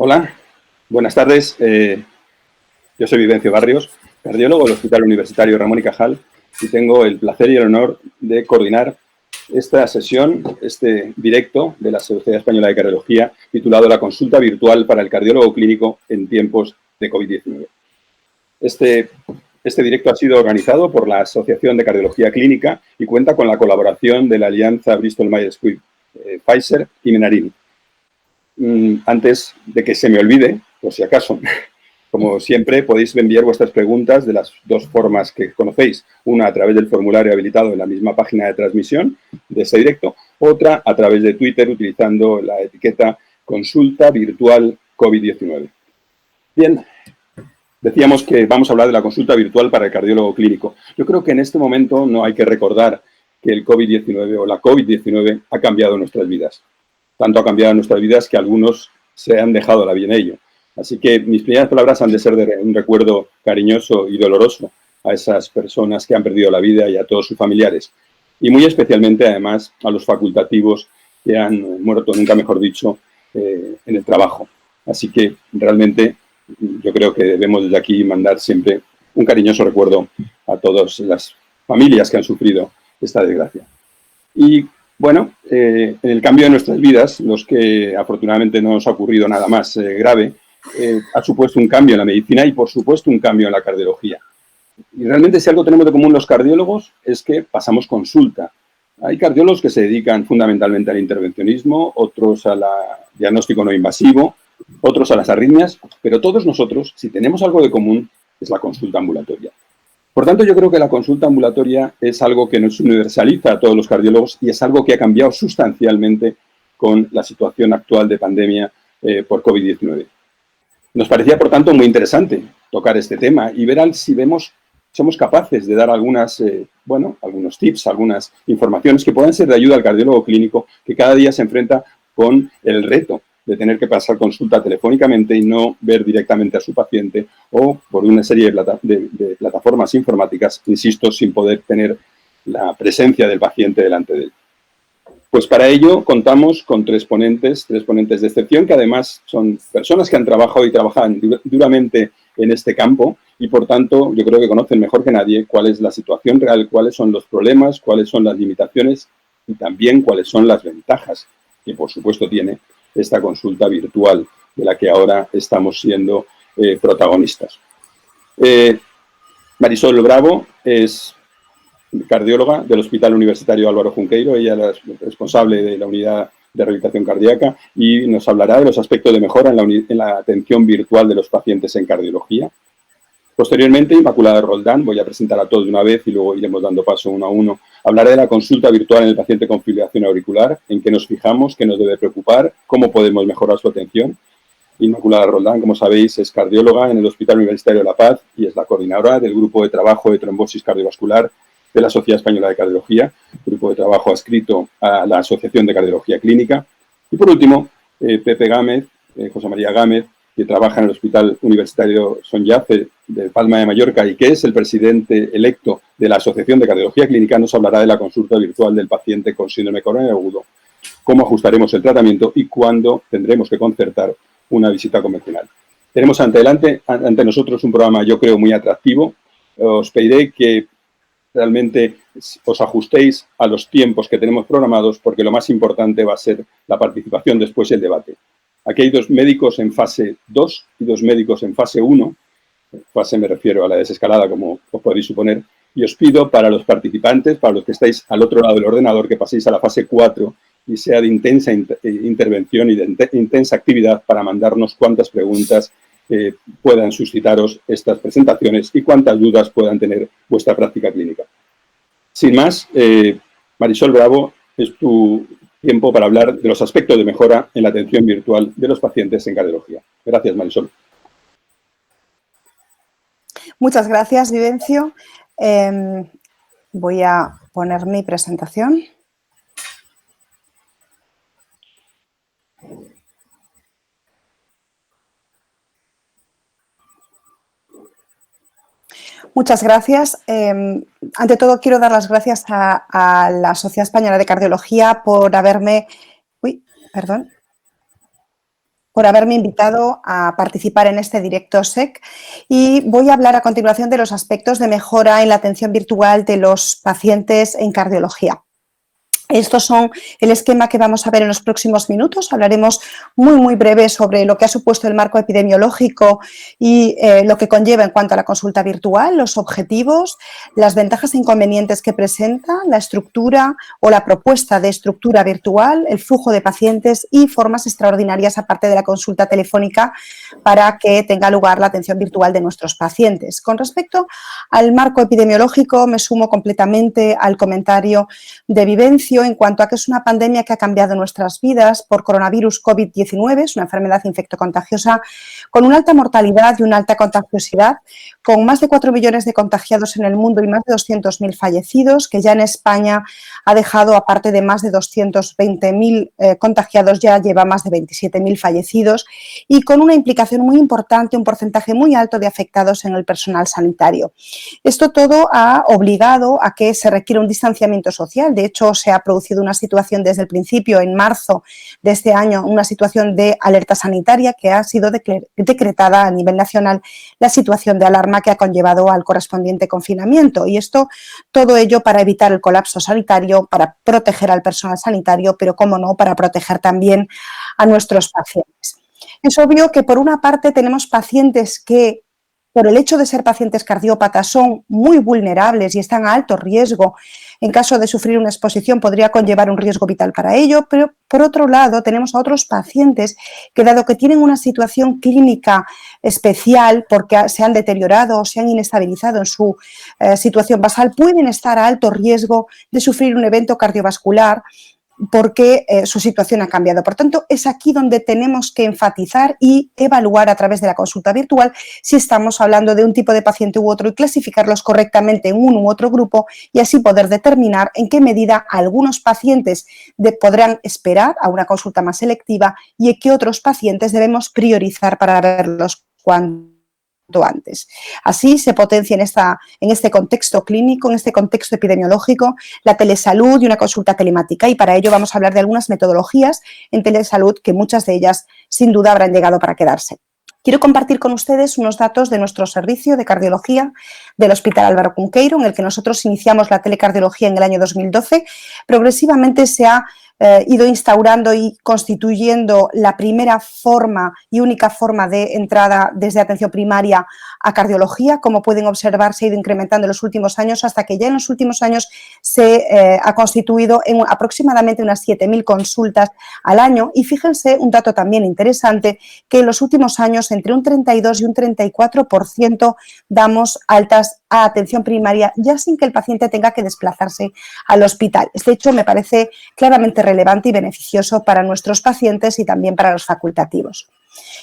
Hola, buenas tardes. Yo soy Vivencio Barrios, cardiólogo del Hospital Universitario Ramón y Cajal, y tengo el placer y el honor de coordinar esta sesión, este directo de la Sociedad Española de Cardiología, titulado La consulta virtual para el cardiólogo clínico en tiempos de COVID-19. Este directo ha sido organizado por la Asociación de Cardiología Clínica y cuenta con la colaboración de la Alianza Bristol-Myers Squibb, Pfizer y Menarini. Antes de que se me olvide, por si acaso, como siempre, podéis enviar vuestras preguntas de las dos formas que conocéis. Una a través del formulario habilitado en la misma página de transmisión de este directo, otra a través de Twitter utilizando la etiqueta consulta virtual COVID-19. Bien, decíamos que vamos a hablar de la consulta virtual para el cardiólogo clínico. Yo creo que en este momento no hay que recordar que el COVID-19 o la COVID-19 ha cambiado nuestras vidas. Tanto ha cambiado nuestras vidas que algunos se han dejado la vida en ello. Así que mis primeras palabras han de ser de un recuerdo cariñoso y doloroso a esas personas que han perdido la vida y a todos sus familiares. Y muy especialmente, además, a los facultativos que han muerto, nunca mejor dicho, en el trabajo. Así que realmente yo creo que debemos desde aquí mandar siempre un cariñoso recuerdo a todas las familias que han sufrido esta desgracia. Y bueno, en el cambio de nuestras vidas, los que afortunadamente no nos ha ocurrido nada más grave, ha supuesto un cambio en la medicina y, por supuesto, un cambio en la cardiología. Y realmente, si algo tenemos de común los cardiólogos, es que pasamos consulta. Hay cardiólogos que se dedican fundamentalmente al intervencionismo, otros al diagnóstico no invasivo, otros a las arritmias, pero todos nosotros, si tenemos algo de común, es la consulta ambulatoria. Por tanto, yo creo que la consulta ambulatoria es algo que nos universaliza a todos los cardiólogos y es algo que ha cambiado sustancialmente con la situación actual de pandemia por COVID-19. Nos parecía, por tanto, muy interesante tocar este tema y ver si somos capaces de dar algunos tips, algunas informaciones que puedan ser de ayuda al cardiólogo clínico que cada día se enfrenta con el reto de tener que pasar consulta telefónicamente y no ver directamente a su paciente o por una serie de plataformas informáticas, insisto, sin poder tener la presencia del paciente delante de él. Pues para ello contamos con tres ponentes de excepción, que además son personas que han trabajado y trabajan duramente en este campo y, por tanto, yo creo que conocen mejor que nadie cuál es la situación real, cuáles son los problemas, cuáles son las limitaciones y también cuáles son las ventajas que, por supuesto, tiene esta consulta virtual de la que ahora estamos siendo protagonistas. Marisol Bravo es cardióloga del Hospital Universitario Álvaro Junqueiro. Ella es responsable de la unidad de rehabilitación cardíaca y nos hablará de los aspectos de mejora en la atención virtual de los pacientes en cardiología. Posteriormente, Inmaculada Roldán, voy a presentar a todos de una vez y luego iremos dando paso uno a uno. Hablaré de la consulta virtual en el paciente con fibrilación auricular, en qué nos fijamos, qué nos debe preocupar, cómo podemos mejorar su atención. Inmaculada Roldán, como sabéis, es cardióloga en el Hospital Universitario de La Paz y es la coordinadora del Grupo de Trabajo de Trombosis Cardiovascular de la Sociedad Española de Cardiología, grupo de trabajo adscrito a la Asociación de Cardiología Clínica. Y por último, Pepe Gámez, José María Gámez, que trabaja en el Hospital Universitario Son Yace de Palma de Mallorca y que es el presidente electo de la Asociación de Cardiología Clínica, nos hablará de la consulta virtual del paciente con síndrome coronario agudo, cómo ajustaremos el tratamiento y cuándo tendremos que concertar una visita convencional. Tenemos ante nosotros un programa, yo creo, muy atractivo. Os pediré que realmente os ajustéis a los tiempos que tenemos programados, porque lo más importante va a ser la participación después y el debate. Aquí hay 2 médicos en fase 2 y 2 médicos en fase 1. Fase me refiero a la desescalada, como os podéis suponer. Y os pido para los participantes, para los que estáis al otro lado del ordenador, que paséis a la fase 4 y sea de intensa intervención y de intensa actividad para mandarnos cuántas preguntas puedan suscitaros estas presentaciones y cuántas dudas puedan tener vuestra práctica clínica. Sin más, Marisol Bravo, es tu tiempo para hablar de los aspectos de mejora en la atención virtual de los pacientes en cardiología. Gracias, Marisol. Muchas gracias, Vivencio. Voy a poner mi presentación. Muchas gracias. Ante todo, quiero dar las gracias a la Sociedad Española de Cardiología por haberme... Uy, perdón. por haberme invitado a participar en este directo SEC, y voy a hablar a continuación de los aspectos de mejora en la atención virtual de los pacientes en cardiología. Estos son el esquema que vamos a ver en los próximos minutos. Hablaremos muy breve sobre lo que ha supuesto el marco epidemiológico y lo que conlleva en cuanto a la consulta virtual, los objetivos, las ventajas e inconvenientes que presenta, la estructura o la propuesta de estructura virtual, el flujo de pacientes y formas extraordinarias aparte de la consulta telefónica para que tenga lugar la atención virtual de nuestros pacientes. Con respecto al marco epidemiológico, me sumo completamente al comentario de Vivencio en cuanto a que es una pandemia que ha cambiado nuestras vidas por coronavirus COVID-19, es una enfermedad infectocontagiosa con una alta mortalidad y una alta contagiosidad, con más de 4 millones de contagiados en el mundo y más de 200.000 fallecidos, que ya en España ha dejado, aparte de más de 220.000 contagiados, ya lleva más de 27.000 fallecidos y con una implicación muy importante, un porcentaje muy alto de afectados en el personal sanitario. Esto todo ha obligado a que se requiera un distanciamiento social. De hecho, se ha producido una situación desde el principio, en marzo de este año, una situación de alerta sanitaria que ha sido decretada a nivel nacional, la situación de alarma que ha conllevado al correspondiente confinamiento. Y esto, todo ello para evitar el colapso sanitario, para proteger al personal sanitario, pero, cómo no, para proteger también a nuestros pacientes. Es obvio que, por una parte, tenemos pacientes que, por el hecho de ser pacientes cardiópatas, son muy vulnerables y están a alto riesgo. En caso de sufrir una exposición podría conllevar un riesgo vital para ello, pero por otro lado tenemos a otros pacientes que, dado que tienen una situación clínica especial porque se han deteriorado o se han inestabilizado en su situación basal, pueden estar a alto riesgo de sufrir un evento cardiovascular porque su situación ha cambiado. Por tanto, es aquí donde tenemos que enfatizar y evaluar a través de la consulta virtual si estamos hablando de un tipo de paciente u otro y clasificarlos correctamente en uno u otro grupo, y así poder determinar en qué medida algunos pacientes podrán esperar a una consulta más selectiva y qué otros pacientes debemos priorizar para verlos cuando antes. Así se potencia en este contexto clínico, en este contexto epidemiológico, la telesalud y una consulta telemática, y para ello vamos a hablar de algunas metodologías en telesalud que muchas de ellas sin duda habrán llegado para quedarse. Quiero compartir con ustedes unos datos de nuestro servicio de cardiología del Hospital Álvaro Cunqueiro, en el que nosotros iniciamos la telecardiología en el año 2012. Progresivamente se ha ido instaurando y constituyendo la primera forma y única forma de entrada desde atención primaria a cardiología. Como pueden observar, se ha ido incrementando en los últimos años hasta que ya en los últimos años se ha constituido en aproximadamente unas 7.000 consultas al año. Y fíjense, un dato también interesante, que en los últimos años entre un 32 y un 34% damos altas a atención primaria ya sin que el paciente tenga que desplazarse al hospital. Este hecho me parece claramente relevante y beneficioso para nuestros pacientes y también para los facultativos.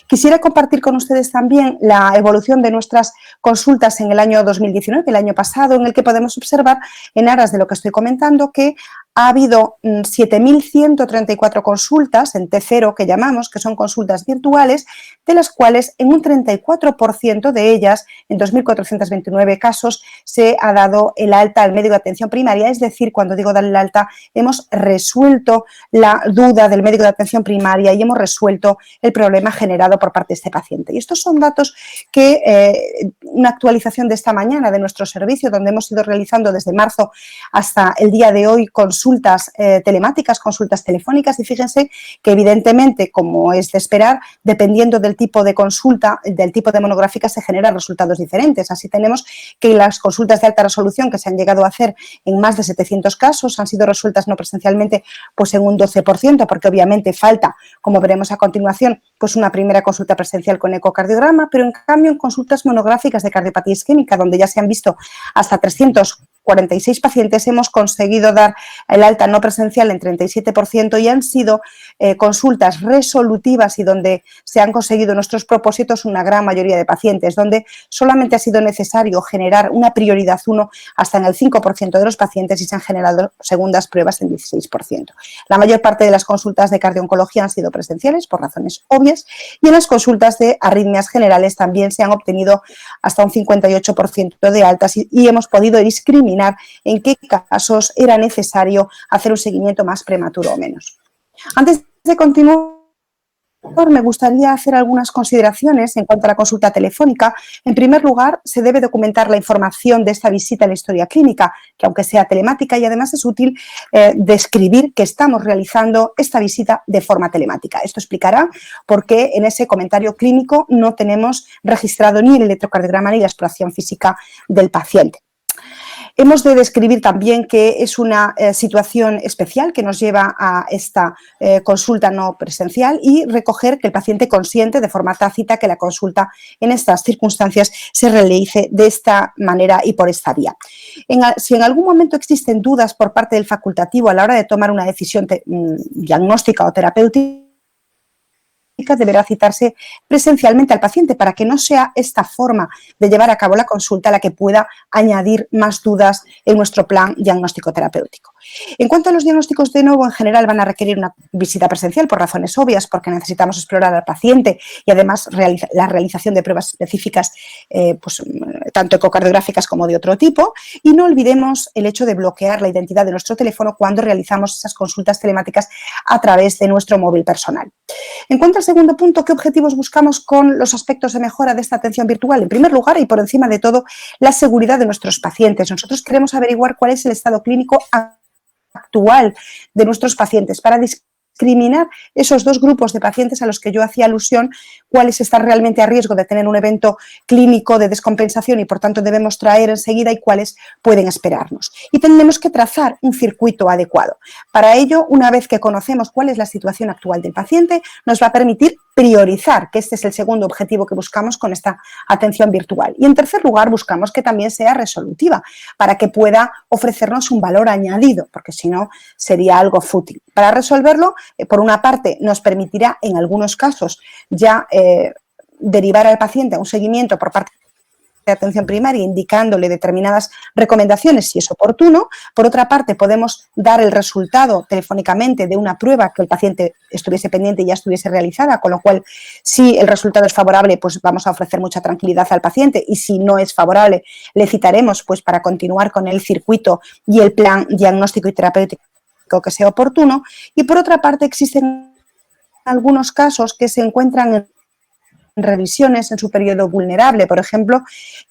Quisiera compartir con ustedes también la evolución de nuestras consultas en el año 2019, el año pasado, en el que podemos observar, en aras de lo que estoy comentando, que ha habido 7.134 consultas en T0, que llamamos, que son consultas virtuales, de las cuales en un 34% de ellas, en 2.429 casos, se ha dado el alta al médico de atención primaria. Es decir, cuando digo darle el alta, hemos resuelto la duda del médico de atención primaria y hemos resuelto el problema generado por parte de este paciente. Y estos son datos que una actualización de esta mañana de nuestro servicio, donde hemos ido realizando desde marzo hasta el día de hoy consultas telemáticas, consultas telefónicas, y fíjense que evidentemente, como es de esperar, dependiendo del tipo de consulta, del tipo de monográfica, se generan resultados diferentes. Así tenemos que las consultas de alta resolución que se han llegado a hacer en más de 700 casos han sido resueltas no presencialmente pues en un 12%, porque obviamente falta, como veremos a continuación, pues una primera consulta presencial con ecocardiograma, pero en cambio en consultas monográficas de cardiopatía isquémica, donde ya se han visto hasta 346 pacientes, hemos conseguido dar el alta no presencial en 37% y han sido consultas resolutivas y donde se han conseguido nuestros propósitos una gran mayoría de pacientes, donde solamente ha sido necesario generar una prioridad 1 hasta en el 5% de los pacientes y se han generado segundas pruebas en 16%. La mayor parte de las consultas de cardiooncología han sido presenciales por razones obvias, y en las consultas de arritmias generales también se han obtenido hasta un 58% de altas y hemos podido discriminar en qué casos era necesario hacer un seguimiento más prematuro o menos. Antes de continuar, me gustaría hacer algunas consideraciones en cuanto a la consulta telefónica. En primer lugar, se debe documentar la información de esta visita en la historia clínica, que aunque sea telemática, y además es útil describir que estamos realizando esta visita de forma telemática. Esto explicará por qué en ese comentario clínico no tenemos registrado ni el electrocardiograma ni la exploración física del paciente. Hemos de describir también que es una situación especial que nos lleva a esta consulta no presencial y recoger que el paciente consiente de forma tácita que la consulta en estas circunstancias se realice de esta manera y por esta vía. Si en algún momento existen dudas por parte del facultativo a la hora de tomar una decisión diagnóstica o terapéutica, deberá citarse presencialmente al paciente para que no sea esta forma de llevar a cabo la consulta la que pueda añadir más dudas en nuestro plan diagnóstico terapéutico. En cuanto a los diagnósticos de nuevo, en general van a requerir una visita presencial por razones obvias, porque necesitamos explorar al paciente y además la realización de pruebas específicas, tanto ecocardiográficas como de otro tipo, y no olvidemos el hecho de bloquear la identidad de nuestro teléfono cuando realizamos esas consultas telemáticas a través de nuestro móvil personal. En cuanto al segundo punto, ¿qué objetivos buscamos con los aspectos de mejora de esta atención virtual? En primer lugar, y por encima de todo, la seguridad de nuestros pacientes. Nosotros queremos averiguar cuál es el estado clínico actual de nuestros pacientes para discriminar esos dos grupos de pacientes a los que yo hacía alusión, cuáles están realmente a riesgo de tener un evento clínico de descompensación y por tanto debemos traer enseguida y cuáles pueden esperarnos. Y tenemos que trazar un circuito adecuado. Para ello, una vez que conocemos cuál es la situación actual del paciente, nos va a permitir priorizar, que este es el segundo objetivo que buscamos con esta atención virtual. Y en tercer lugar, buscamos que también sea resolutiva, para que pueda ofrecernos un valor añadido, porque si no sería algo fútil. Para resolverlo, por una parte, nos permitirá en algunos casos ya derivar al paciente a un seguimiento por parte de atención primaria, indicándole determinadas recomendaciones si es oportuno. Por otra parte, podemos dar el resultado telefónicamente de una prueba que el paciente estuviese pendiente y ya estuviese realizada, con lo cual, si el resultado es favorable, pues vamos a ofrecer mucha tranquilidad al paciente, y si no es favorable, le citaremos pues para continuar con el circuito y el plan diagnóstico y terapéutico que sea oportuno. Y por otra parte, existen algunos casos que se encuentran en revisiones en su periodo vulnerable, por ejemplo,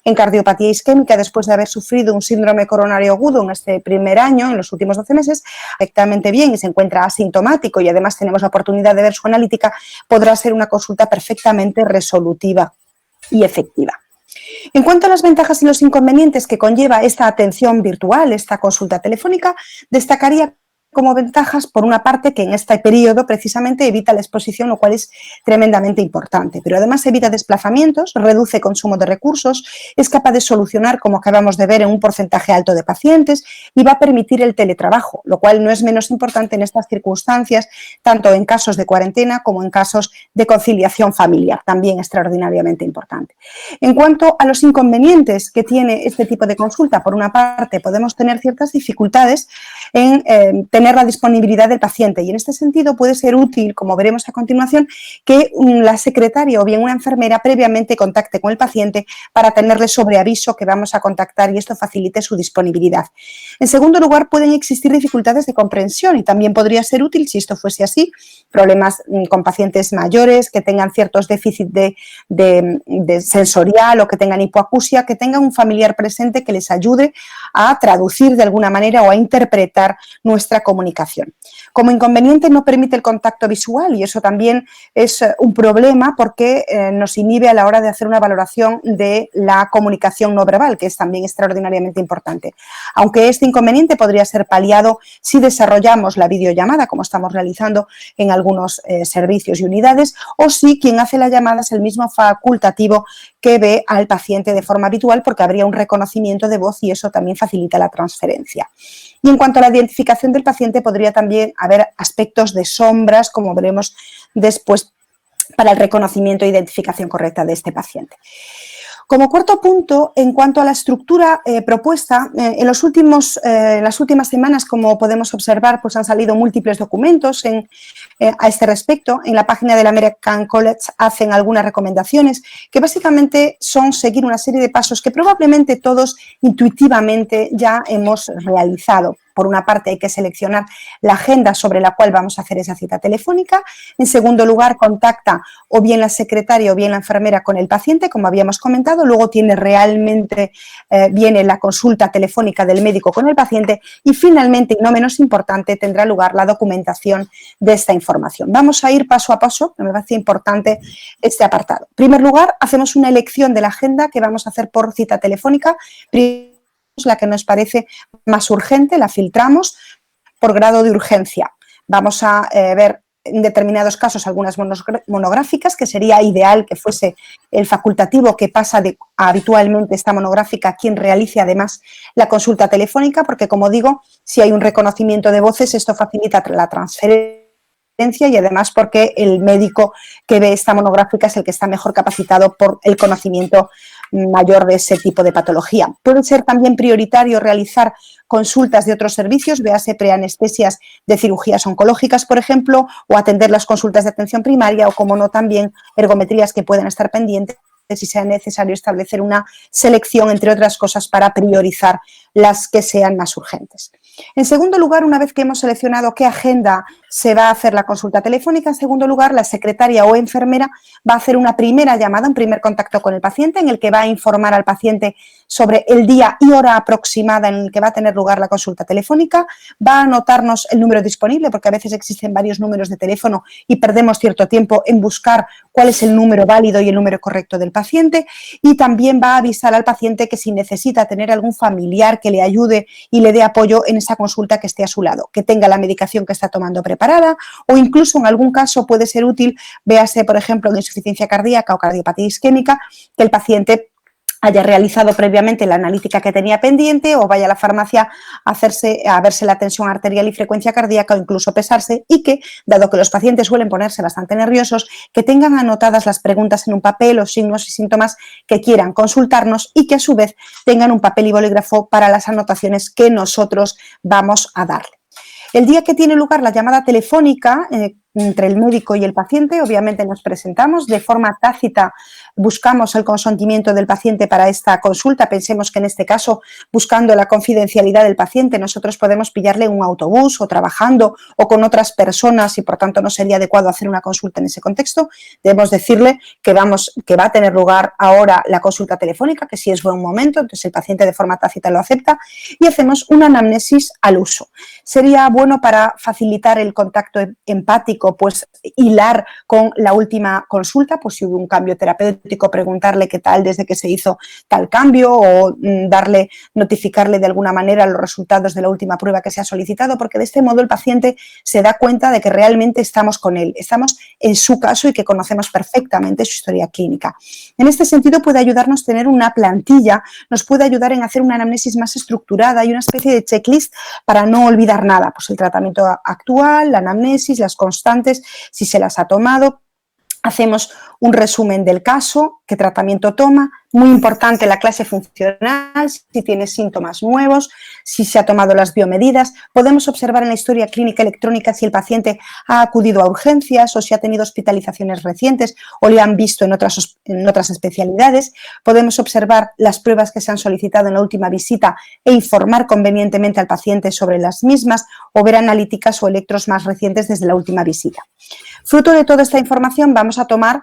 en cardiopatía isquémica después de haber sufrido un síndrome coronario agudo en este primer año, en los últimos 12 meses, perfectamente bien y se encuentra asintomático y además tenemos la oportunidad de ver su analítica, podrá ser una consulta perfectamente resolutiva y efectiva. En cuanto a las ventajas y los inconvenientes que conlleva esta atención virtual, esta consulta telefónica, destacaría como ventajas, por una parte, que en este periodo precisamente evita la exposición, lo cual es tremendamente importante, pero además evita desplazamientos, reduce consumo de recursos, es capaz de solucionar, como acabamos de ver, en un porcentaje alto de pacientes y va a permitir el teletrabajo, lo cual no es menos importante en estas circunstancias, tanto en casos de cuarentena como en casos de conciliación familiar, también extraordinariamente importante. En cuanto a los inconvenientes que tiene este tipo de consulta, por una parte, podemos tener ciertas dificultades en tener la disponibilidad del paciente y en este sentido puede ser útil, como veremos a continuación, que la secretaria o bien una enfermera previamente contacte con el paciente para tenerle sobre aviso que vamos a contactar y esto facilite su disponibilidad. En segundo lugar, pueden existir dificultades de comprensión y también podría ser útil, si esto fuese así, problemas con pacientes mayores que tengan ciertos déficits de sensorial o que tengan hipoacusia, que tengan un familiar presente que les ayude a traducir de alguna manera o a interpretar nuestra comunicación. Como inconveniente, no permite el contacto visual y eso también es un problema porque nos inhibe a la hora de hacer una valoración de la comunicación no verbal, que es también extraordinariamente importante. Aunque este inconveniente podría ser paliado si desarrollamos la videollamada, como estamos realizando en algunos servicios y unidades, o si quien hace la llamada es el mismo facultativo que ve al paciente de forma habitual, porque habría un reconocimiento de voz y eso también facilita la transferencia. Y en cuanto a la identificación del paciente, podría también haber aspectos de sombras, como veremos después, para el reconocimiento e identificación correcta de este paciente. Como cuarto punto, en cuanto a la estructura propuesta, en las últimas semanas, como podemos observar, pues han salido múltiples documentos a este respecto. En la página del American College hacen algunas recomendaciones que básicamente son seguir una serie de pasos que probablemente todos intuitivamente ya hemos realizado. por una parte hay que seleccionar la agenda sobre la cual vamos a hacer esa cita telefónica. En segundo lugar, contacta o bien la secretaria o bien la enfermera con el paciente, como habíamos comentado. Luego viene la consulta telefónica del médico con el paciente y finalmente, y no menos importante, tendrá lugar la documentación de esta información. Vamos a ir paso a paso, me parece importante este apartado. En primer lugar, hacemos una elección de la agenda que vamos a hacer por cita telefónica. Primero, la que nos parece más urgente, la filtramos por grado de urgencia. Vamos a ver en determinados casos algunas monográficas, que sería ideal que fuese el facultativo que pasa habitualmente esta monográfica a quien realice además la consulta telefónica, porque como digo, si hay un reconocimiento de voces, esto facilita la transferencia y además porque el médico que ve esta monográfica es el que está mejor capacitado por el conocimiento mayor de ese tipo de patología. Puede ser también prioritario realizar consultas de otros servicios, véase preanestesias de cirugías oncológicas, por ejemplo, o atender las consultas de atención primaria o, como no, también ergometrías que puedan estar pendientes si sea necesario establecer una selección, entre otras cosas, para priorizar las que sean más urgentes. En segundo lugar, una vez que hemos seleccionado qué agenda se va a hacer la consulta telefónica, en segundo lugar, la secretaria o enfermera va a hacer una primera llamada, un primer contacto con el paciente, en el que va a informar al paciente sobre el día y hora aproximada en el que va a tener lugar la consulta telefónica, va a anotarnos el número disponible, porque a veces existen varios números de teléfono y perdemos cierto tiempo en buscar cuál es el número válido y el número correcto del paciente, y también va a avisar al paciente que si necesita tener algún familiar que le ayude y le dé apoyo en esa consulta, que esté a su lado, que tenga la medicación que está tomando preparada, o incluso en algún caso puede ser útil, véase por ejemplo en insuficiencia cardíaca o cardiopatía isquémica, que el paciente haya realizado previamente la analítica que tenía pendiente o vaya a la farmacia a verse la tensión arterial y frecuencia cardíaca o incluso pesarse, y que, dado que los pacientes suelen ponerse bastante nerviosos, que tengan anotadas las preguntas en un papel, los signos y síntomas que quieran consultarnos, y que a su vez tengan un papel y bolígrafo para las anotaciones que nosotros vamos a darle. El día que tiene lugar la llamada telefónica entre el médico y el paciente, obviamente nos presentamos de forma tácita, buscamos el consentimiento del paciente para esta consulta. Pensemos que en este caso, buscando la confidencialidad del paciente, nosotros podemos pillarle un autobús o trabajando o con otras personas y por tanto no sería adecuado hacer una consulta en ese contexto. Debemos decirle que va a tener lugar ahora la consulta telefónica, que si es buen momento, entonces el paciente de forma tácita lo acepta, y hacemos una anamnesis al uso. Sería bueno, para facilitar el contacto empático, pues hilar con la última consulta, pues si hubo un cambio terapéutico, preguntarle qué tal desde que se hizo tal cambio, o notificarle de alguna manera los resultados de la última prueba que se ha solicitado, porque de este modo el paciente se da cuenta de que realmente estamos con él, estamos en su caso y que conocemos perfectamente su historia clínica. En este sentido puede ayudarnos tener una plantilla, nos puede ayudar en hacer una anamnesis más estructurada y una especie de checklist para no olvidar nada, pues el tratamiento actual, la anamnesis, las constantes, si se las ha tomado. Hacemos un resumen del caso, qué tratamiento toma, muy importante la clase funcional, si tiene síntomas nuevos, si se ha tomado las biomedidas. Podemos observar en la historia clínica electrónica si el paciente ha acudido a urgencias o si ha tenido hospitalizaciones recientes o le han visto en otras especialidades. Podemos observar las pruebas que se han solicitado en la última visita e informar convenientemente al paciente sobre las mismas, o ver analíticas o electros más recientes desde la última visita. Fruto de toda esta información vamos a tomar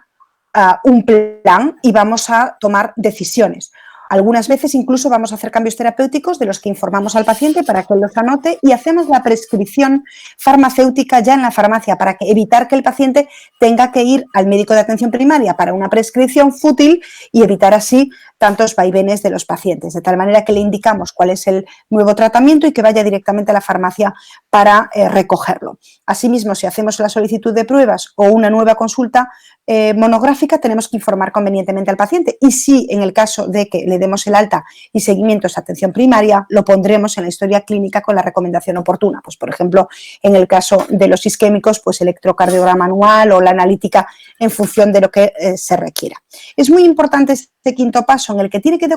un plan y vamos a tomar decisiones. Algunas veces incluso vamos a hacer cambios terapéuticos de los que informamos al paciente para que él los anote, y hacemos la prescripción farmacéutica ya en la farmacia para evitar que el paciente tenga que ir al médico de atención primaria para una prescripción fútil y evitar así tantos vaivenes de los pacientes, de tal manera que le indicamos cuál es el nuevo tratamiento y que vaya directamente a la farmacia para recogerlo. Asimismo, si hacemos la solicitud de pruebas o una nueva consulta monográfica, tenemos que informar convenientemente al paciente, y si en el caso de que le demos el alta y seguimientos a atención primaria, lo pondremos en la historia clínica con la recomendación oportuna. Pues, por ejemplo, en el caso de los isquémicos, pues electrocardiograma anual o la analítica en función de lo que se requiera. Es muy importante este quinto paso, en el que tiene que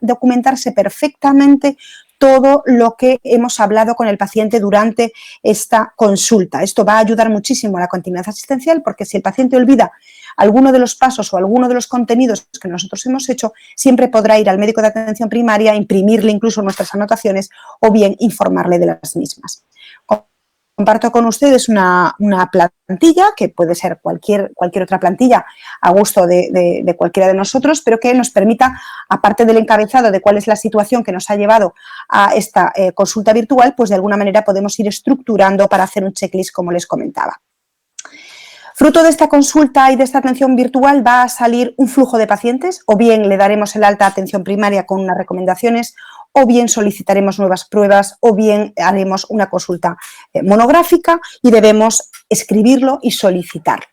documentarse perfectamente todo lo que hemos hablado con el paciente durante esta consulta. Esto va a ayudar muchísimo a la continuidad asistencial, porque si el paciente olvida alguno de los pasos o alguno de los contenidos que nosotros hemos hecho, siempre podrá ir al médico de atención primaria, imprimirle incluso nuestras anotaciones o bien informarle de las mismas. Comparto con ustedes una plantilla, que puede ser cualquier otra plantilla a gusto de cualquiera de nosotros, pero que nos permita, aparte del encabezado de cuál es la situación que nos ha llevado a esta consulta virtual, pues de alguna manera podemos ir estructurando para hacer un checklist, como les comentaba. Fruto de esta consulta y de esta atención virtual va a salir un flujo de pacientes, o bien le daremos el alta a atención primaria con unas recomendaciones, o bien solicitaremos nuevas pruebas, o bien haremos una consulta monográfica y debemos escribirlo y solicitarlo.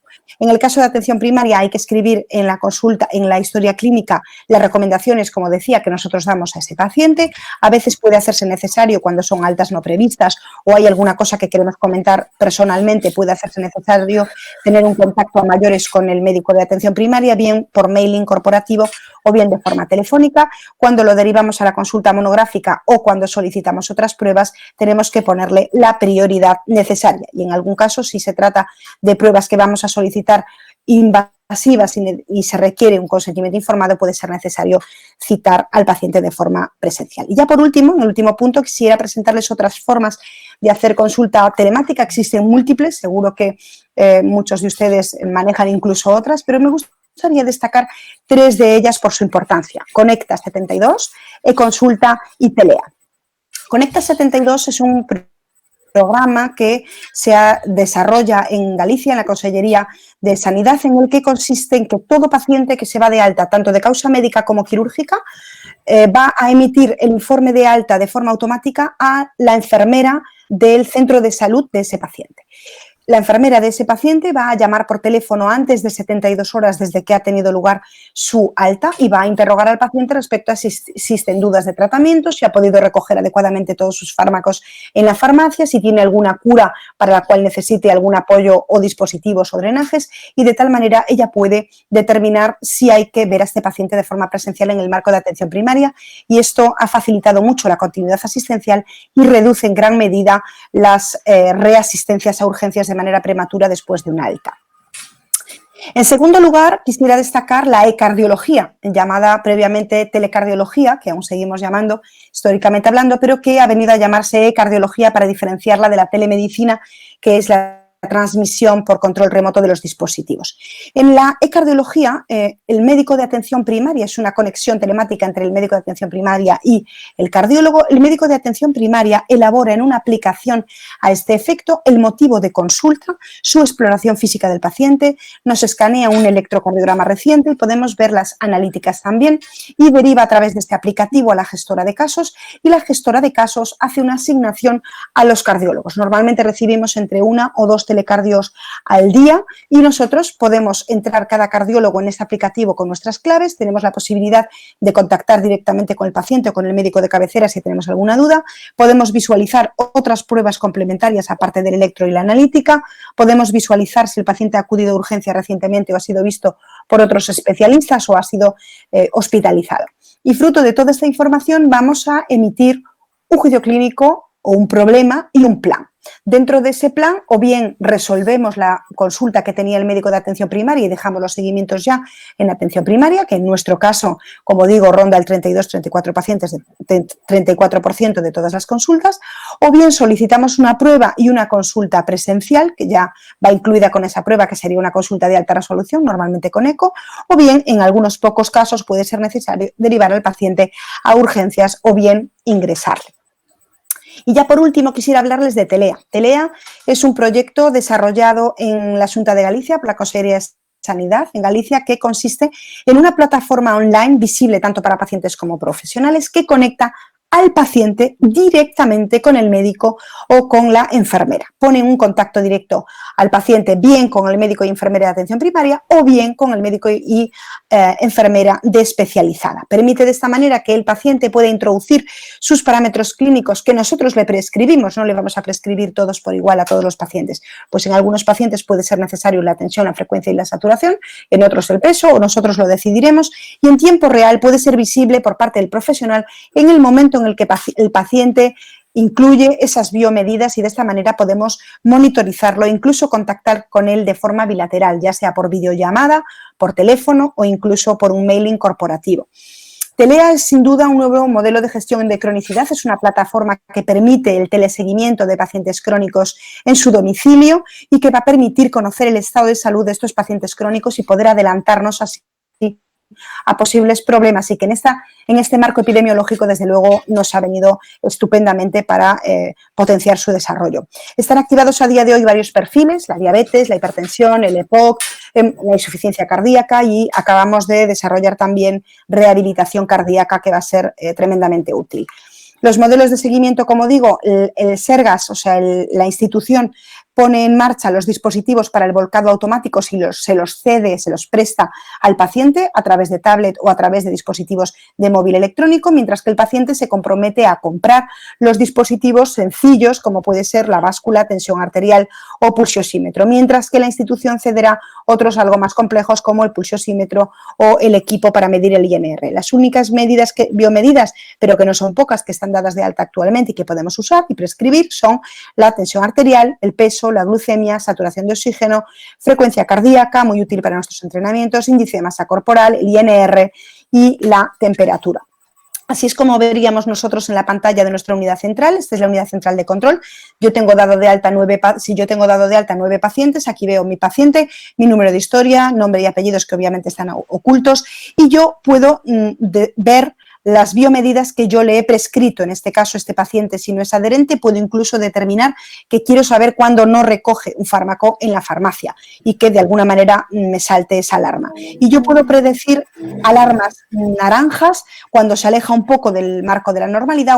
En el caso de atención primaria hay que escribir en la consulta, en la historia clínica, las recomendaciones, como decía, que nosotros damos a ese paciente. A veces puede hacerse necesario cuando son altas no previstas o hay alguna cosa que queremos comentar personalmente, puede hacerse necesario tener un contacto a mayores con el médico de atención primaria, bien por mailing corporativo o bien de forma telefónica. Cuando lo derivamos a la consulta monográfica o cuando solicitamos otras pruebas, tenemos que ponerle la prioridad necesaria. Y en algún caso, si se trata de pruebas que vamos a solicitar invasivas y se requiere un consentimiento informado, puede ser necesario citar al paciente de forma presencial. Y ya por último, en el último punto, quisiera presentarles otras formas de hacer consulta telemática. Existen múltiples, seguro que muchos de ustedes manejan incluso otras, pero me gustaría destacar 3 de ellas por su importancia: Conecta 72, eConsulta y Telea. Conecta 72 es un programa que se desarrolla en Galicia, en la Consellería de Sanidad, en el que consiste en que todo paciente que se va de alta, tanto de causa médica como quirúrgica, va a emitir el informe de alta de forma automática a la enfermera del centro de salud de ese paciente. La enfermera de ese paciente va a llamar por teléfono antes de 72 horas desde que ha tenido lugar su alta y va a interrogar al paciente respecto a si existen dudas de tratamiento, si ha podido recoger adecuadamente todos sus fármacos en la farmacia, si tiene alguna cura para la cual necesite algún apoyo o dispositivos o drenajes, y de tal manera ella puede determinar si hay que ver a este paciente de forma presencial en el marco de atención primaria, y esto ha facilitado mucho la continuidad asistencial y reduce en gran medida las reasistencias a urgencias de manera prematura después de una alta. En segundo lugar, quisiera destacar la ecardiología, llamada previamente telecardiología, que aún seguimos llamando históricamente hablando, pero que ha venido a llamarse ecardiología para diferenciarla de la telemedicina, que es la transmisión por control remoto de los dispositivos. En la ecardiología, el médico de atención primaria es una conexión telemática entre el médico de atención primaria y el cardiólogo. El médico de atención primaria elabora en una aplicación a este efecto el motivo de consulta, su exploración física del paciente, nos escanea un electrocardiograma reciente y podemos ver las analíticas también, y deriva a través de este aplicativo a la gestora de casos, y la gestora de casos hace una asignación a los cardiólogos. Normalmente recibimos entre 1 o 2 telecardios al día y nosotros podemos entrar cada cardiólogo en este aplicativo con nuestras claves, tenemos la posibilidad de contactar directamente con el paciente o con el médico de cabecera si tenemos alguna duda, podemos visualizar otras pruebas complementarias aparte del electro y la analítica, podemos visualizar si el paciente ha acudido a urgencia recientemente o ha sido visto por otros especialistas o ha sido hospitalizado. Y fruto de toda esta información vamos a emitir un juicio clínico o un problema y un plan. Dentro de ese plan, o bien resolvemos la consulta que tenía el médico de atención primaria y dejamos los seguimientos ya en atención primaria, que en nuestro caso, como digo, ronda el 32-34 pacientes, 34% de todas las consultas, o bien solicitamos una prueba y una consulta presencial, que ya va incluida con esa prueba, que sería una consulta de alta resolución, normalmente con eco, o bien, en algunos pocos casos, puede ser necesario derivar al paciente a urgencias o bien ingresarle. Y ya por último quisiera hablarles de Telea. Telea es un proyecto desarrollado en la Xunta de Galicia por la Consellería de Sanidad en Galicia, que consiste en una plataforma online visible tanto para pacientes como profesionales que conecta al paciente directamente con el médico o con la enfermera. Ponen un contacto directo al paciente bien con el médico y enfermera de atención primaria o bien con el médico y enfermera de especializada. Permite de esta manera que el paciente pueda introducir sus parámetros clínicos que nosotros le prescribimos, no le vamos a prescribir todos por igual a todos los pacientes, pues en algunos pacientes puede ser necesario la tensión, la frecuencia y la saturación, en otros el peso, o nosotros lo decidiremos, y en tiempo real puede ser visible por parte del profesional en el momento en el que el paciente incluye esas biomedidas y de esta manera podemos monitorizarlo e incluso contactar con él de forma bilateral, ya sea por videollamada, por teléfono o incluso por un mailing corporativo. Telea es sin duda un nuevo modelo de gestión de cronicidad, es una plataforma que permite el teleseguimiento de pacientes crónicos en su domicilio y que va a permitir conocer el estado de salud de estos pacientes crónicos y poder adelantarnos así a posibles problemas y que en este marco epidemiológico, desde luego, nos ha venido estupendamente para potenciar su desarrollo. Están activados a día de hoy varios perfiles, la diabetes, la hipertensión, el EPOC, la insuficiencia cardíaca y acabamos de desarrollar también rehabilitación cardíaca que va a ser tremendamente útil. Los modelos de seguimiento, como digo, el Sergas, o sea, la institución pone en marcha los dispositivos para el volcado automático si se los cede, se los presta al paciente a través de tablet o a través de dispositivos de móvil electrónico, mientras que el paciente se compromete a comprar los dispositivos sencillos como puede ser la báscula, tensión arterial o pulsiosímetro, mientras que la institución cederá otros algo más complejos como el pulsiosímetro o el equipo para medir el INR. Las únicas biomedidas, pero que no son pocas, que están dadas de alta actualmente y que podemos usar y prescribir son la tensión arterial, el peso, la glucemia, saturación de oxígeno, frecuencia cardíaca, muy útil para nuestros entrenamientos, índice de masa corporal, el INR y la temperatura. Así es como veríamos nosotros en la pantalla de nuestra unidad central. Esta es la unidad central de control. Yo tengo dado de alta 9 pacientes, aquí veo mi paciente, mi número de historia, nombre y apellidos que obviamente están ocultos y yo puedo ver las biomedidas que yo le he prescrito, en este caso este paciente si no es adherente, puedo incluso determinar que quiero saber cuándo no recoge un fármaco en la farmacia y que de alguna manera me salte esa alarma. Y yo puedo predecir alarmas naranjas cuando se aleja un poco del marco de la normalidad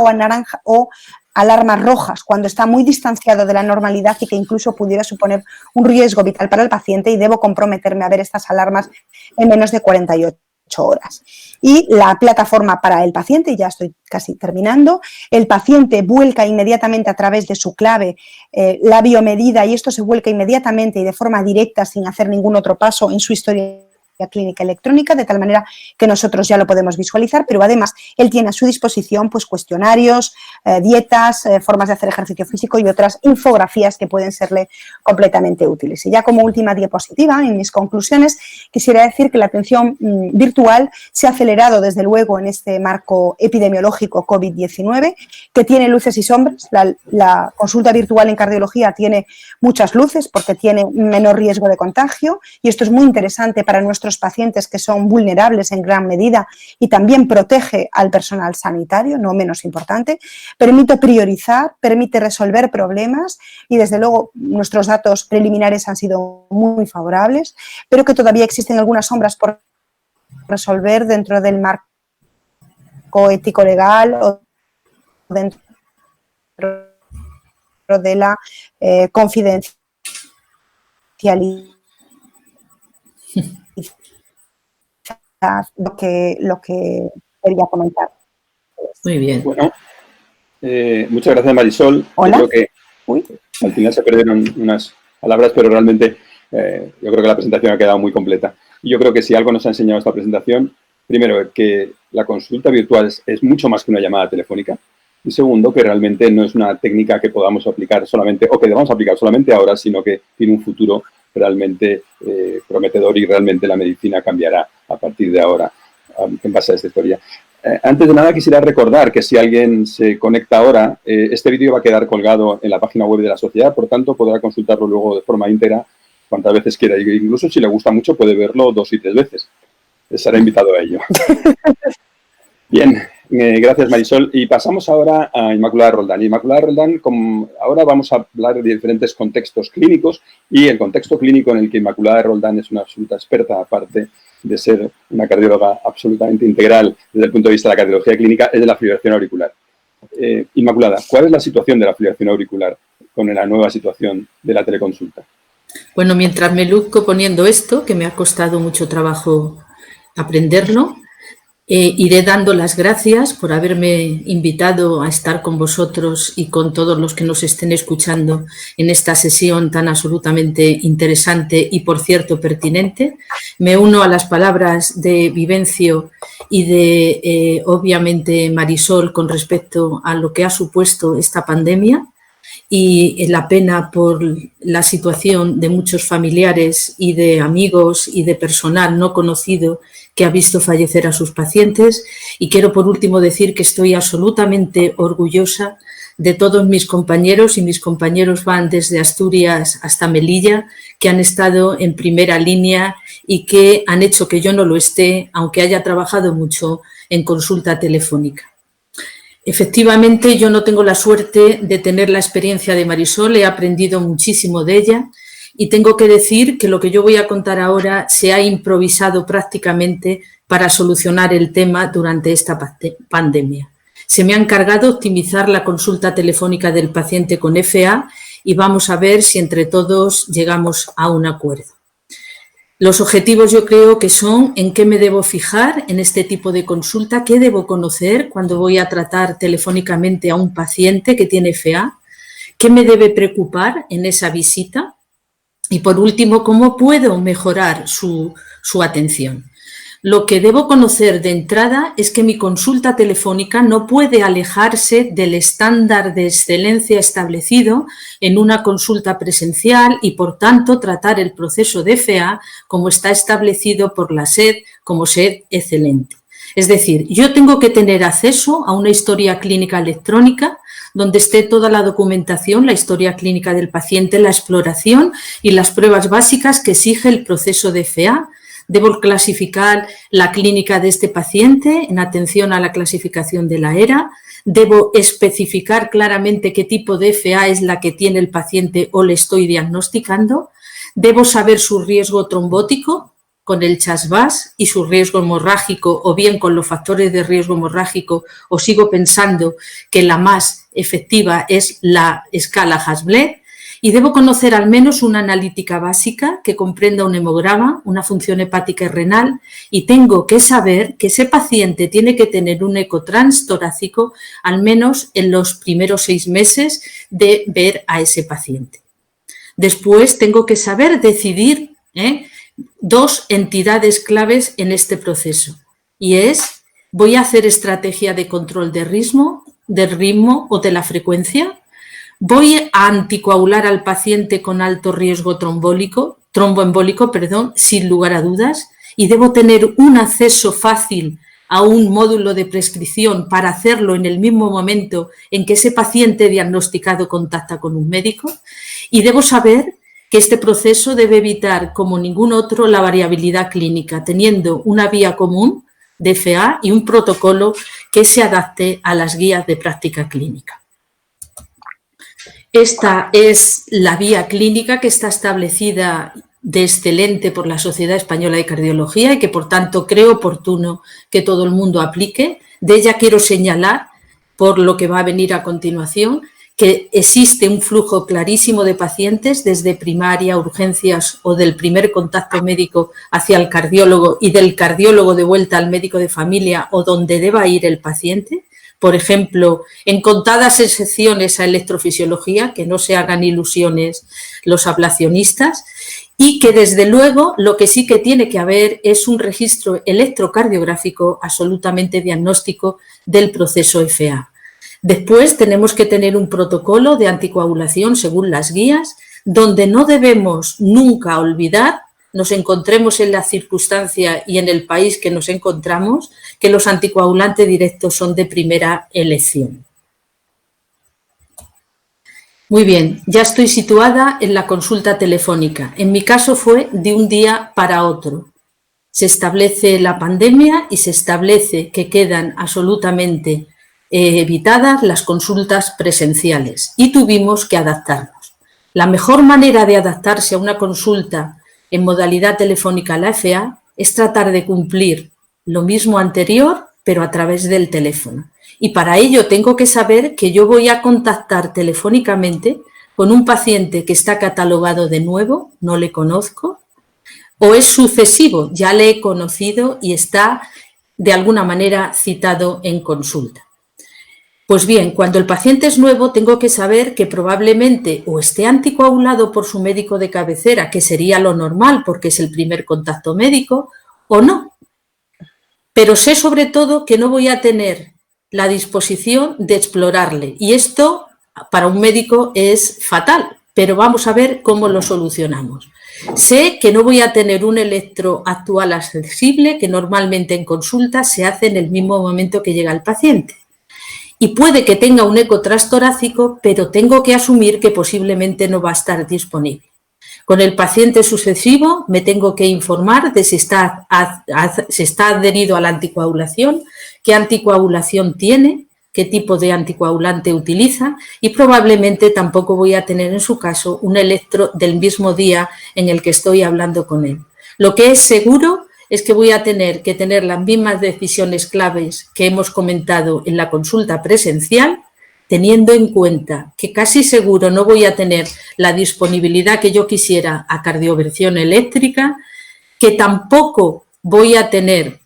o alarmas rojas cuando está muy distanciado de la normalidad y que incluso pudiera suponer un riesgo vital para el paciente y debo comprometerme a ver estas alarmas en menos de 48 horas. Y la plataforma para el paciente, ya estoy casi terminando, el paciente vuelca inmediatamente a través de su clave la biomedida y esto se vuelca inmediatamente y de forma directa sin hacer ningún otro paso en su historia clínica electrónica, de tal manera que nosotros ya lo podemos visualizar, pero además él tiene a su disposición pues cuestionarios, dietas, formas de hacer ejercicio físico y otras infografías que pueden serle completamente útiles. Y ya como última diapositiva, en mis conclusiones, quisiera decir que la atención virtual se ha acelerado desde luego en este marco epidemiológico COVID-19, que tiene luces y sombras. La consulta virtual en cardiología tiene muchas luces porque tiene menor riesgo de contagio y esto es muy interesante para nuestros pacientes que son vulnerables en gran medida y también protege al personal sanitario, no menos importante, permite priorizar, permite resolver problemas y desde luego nuestros datos preliminares han sido muy favorables, pero que todavía existen algunas sombras por resolver dentro del marco ético-legal o dentro de la confidencialidad. Lo que quería comentar. Muy bien. Bueno, muchas gracias, Marisol. Hola. Yo creo que al final se perdieron unas palabras, pero realmente yo creo que la presentación ha quedado muy completa. Y yo creo que si algo nos ha enseñado esta presentación, primero, que la consulta virtual es mucho más que una llamada telefónica. Y segundo, que realmente no es una técnica que podamos aplicar solamente, o que debamos aplicar solamente ahora, sino que tiene un futuro realmente prometedor y realmente la medicina cambiará a partir de ahora en base a esta historia. Antes de nada quisiera recordar que si alguien se conecta ahora, este vídeo va a quedar colgado en la página web de la sociedad, por tanto podrá consultarlo luego de forma íntegra cuantas veces quiera. Y incluso si le gusta mucho puede verlo 2 y 3 veces. Estará invitado a ello. Bien, gracias Marisol. Y pasamos ahora a Inmaculada Roldán. Inmaculada Roldán, ahora vamos a hablar de diferentes contextos clínicos y el contexto clínico en el que Inmaculada Roldán es una absoluta experta, aparte de ser una cardióloga absolutamente integral desde el punto de vista de la cardiología clínica, es de la fibrilación auricular. Inmaculada, ¿cuál es la situación de la fibrilación auricular con la nueva situación de la teleconsulta? Bueno, mientras me luzco poniendo esto, que me ha costado mucho trabajo aprenderlo, Iré dando las gracias por haberme invitado a estar con vosotros y con todos los que nos estén escuchando en esta sesión tan absolutamente interesante y, por cierto, pertinente. Me uno a las palabras de Vivencio y de, obviamente, Marisol con respecto a lo que ha supuesto esta pandemia y la pena por la situación de muchos familiares y de amigos y de personal no conocido que ha visto fallecer a sus pacientes. Y quiero por último decir que estoy absolutamente orgullosa de todos mis compañeros, y mis compañeros van desde Asturias hasta Melilla, que han estado en primera línea y que han hecho que yo no lo esté, aunque haya trabajado mucho en consulta telefónica. Efectivamente, yo no tengo la suerte de tener la experiencia de Marisol, he aprendido muchísimo de ella y tengo que decir que lo que yo voy a contar ahora se ha improvisado prácticamente para solucionar el tema durante esta pandemia. Se me ha encargado optimizar la consulta telefónica del paciente con FA y vamos a ver si entre todos llegamos a un acuerdo. Los objetivos yo creo que son en qué me debo fijar en este tipo de consulta, qué debo conocer cuando voy a tratar telefónicamente a un paciente que tiene FA, qué me debe preocupar en esa visita y, por último, cómo puedo mejorar su atención. Lo que debo conocer de entrada es que mi consulta telefónica no puede alejarse del estándar de excelencia establecido en una consulta presencial y, por tanto, tratar el proceso de FA como está establecido por la SED como SED excelente. Es decir, yo tengo que tener acceso a una historia clínica electrónica donde esté toda la documentación, la historia clínica del paciente, la exploración y las pruebas básicas que exige el proceso de FA. Debo clasificar la clínica de este paciente en atención a la clasificación de la ERA. Debo especificar claramente qué tipo de FA es la que tiene el paciente o le estoy diagnosticando. Debo saber su riesgo trombótico con el CHAS-VAS y su riesgo hemorrágico, o bien con los factores de riesgo hemorrágico, o sigo pensando que la más efectiva es la escala Hasbled. Y debo conocer al menos una analítica básica que comprenda un hemograma, una función hepática y renal, y tengo que saber que ese paciente tiene que tener un eco transtorácico al menos en los primeros 6 meses de ver a ese paciente. Después tengo que saber decidir 2 entidades claves en este proceso, y es, ¿voy a hacer estrategia de control del ritmo o de la frecuencia? ¿Voy a anticoagular al paciente con alto riesgo tromboembólico, sin lugar a dudas? Y debo tener un acceso fácil a un módulo de prescripción para hacerlo en el mismo momento en que ese paciente diagnosticado contacta con un médico. Y debo saber que este proceso debe evitar, como ningún otro, la variabilidad clínica, teniendo una vía común de FA y un protocolo que se adapte a las guías de práctica clínica. Esta es la vía clínica que está establecida de excelente por la Sociedad Española de Cardiología y que, por tanto, creo oportuno que todo el mundo aplique. De ella quiero señalar, por lo que va a venir a continuación, que existe un flujo clarísimo de pacientes desde primaria, urgencias o del primer contacto médico hacia el cardiólogo y del cardiólogo de vuelta al médico de familia o donde deba ir el paciente. Por ejemplo, en contadas excepciones a electrofisiología, que no se hagan ilusiones los ablacionistas, y que desde luego lo que sí que tiene que haber es un registro electrocardiográfico absolutamente diagnóstico del proceso FA. Después tenemos que tener un protocolo de anticoagulación según las guías, donde no debemos nunca olvidar, nos encontremos en la circunstancia y en el país que nos encontramos, que los anticoagulantes directos son de primera elección. Muy bien, ya estoy situada en la consulta telefónica. En mi caso fue de un día para otro. Se establece la pandemia y se establece que quedan absolutamente evitadas las consultas presenciales y tuvimos que adaptarnos. La mejor manera de adaptarse a una consulta en modalidad telefónica a la FA es tratar de cumplir lo mismo anterior, pero a través del teléfono. Y para ello tengo que saber que yo voy a contactar telefónicamente con un paciente que está catalogado de nuevo, no le conozco, o es sucesivo, ya le he conocido y está de alguna manera citado en consulta. Pues bien, cuando el paciente es nuevo tengo que saber que probablemente o esté anticoagulado por su médico de cabecera, que sería lo normal porque es el primer contacto médico, o no. Pero sé sobre todo que no voy a tener la disposición de explorarle y esto para un médico es fatal, pero vamos a ver cómo lo solucionamos. Sé que no voy a tener un electro actual accesible que normalmente en consulta se hace en el mismo momento que llega el paciente. Y puede que tenga un eco transtorácico, pero tengo que asumir que posiblemente no va a estar disponible. Con el paciente sucesivo me tengo que informar de si está adherido a la anticoagulación, qué anticoagulación tiene, qué tipo de anticoagulante utiliza y probablemente tampoco voy a tener en su caso un electro del mismo día en el que estoy hablando con él. Lo que es seguro es que voy a tener que tener las mismas decisiones claves que hemos comentado en la consulta presencial, teniendo en cuenta que casi seguro no voy a tener la disponibilidad que yo quisiera a cardioversión eléctrica, que tampoco voy a tener